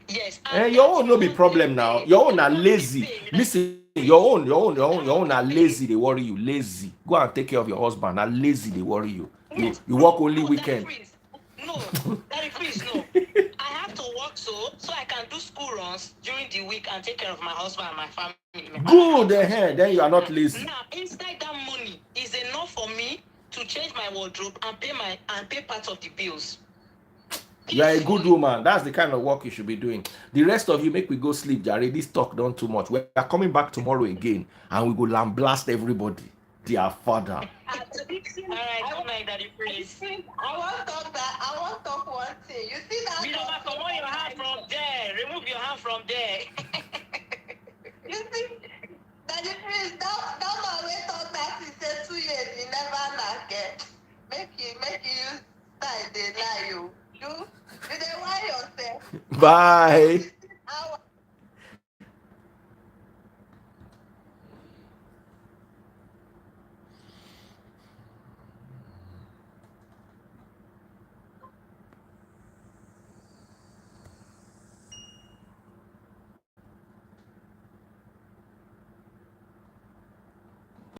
Yes. Your own no be problem now. Your own are lazy. Listen, your own are lazy. They worry you. Lazy. Go and take care of your husband. Are lazy. They worry you. You work only weekend. No, please, no. I have to work so I can do school runs during the week and take care of my husband and my family. Good, then you are not lazy. Now, inside that money is enough for me to change my wardrobe and pay part of the bills. You are a good woman. That's the kind of work you should be doing. The rest of you make we go sleep, Jerry. This talk done too much. We are coming back tomorrow again, and we go lamblast everybody. their father. All right, good night, Daddy Freeze. I want to talk one thing. You see that? We don't have to remove your hand from there. Remove your hand from there. You see, Daddy Prince, that man wait on that he said 2 years, he never knock it. Make you use time, they lie you. You they lie yourself. Bye.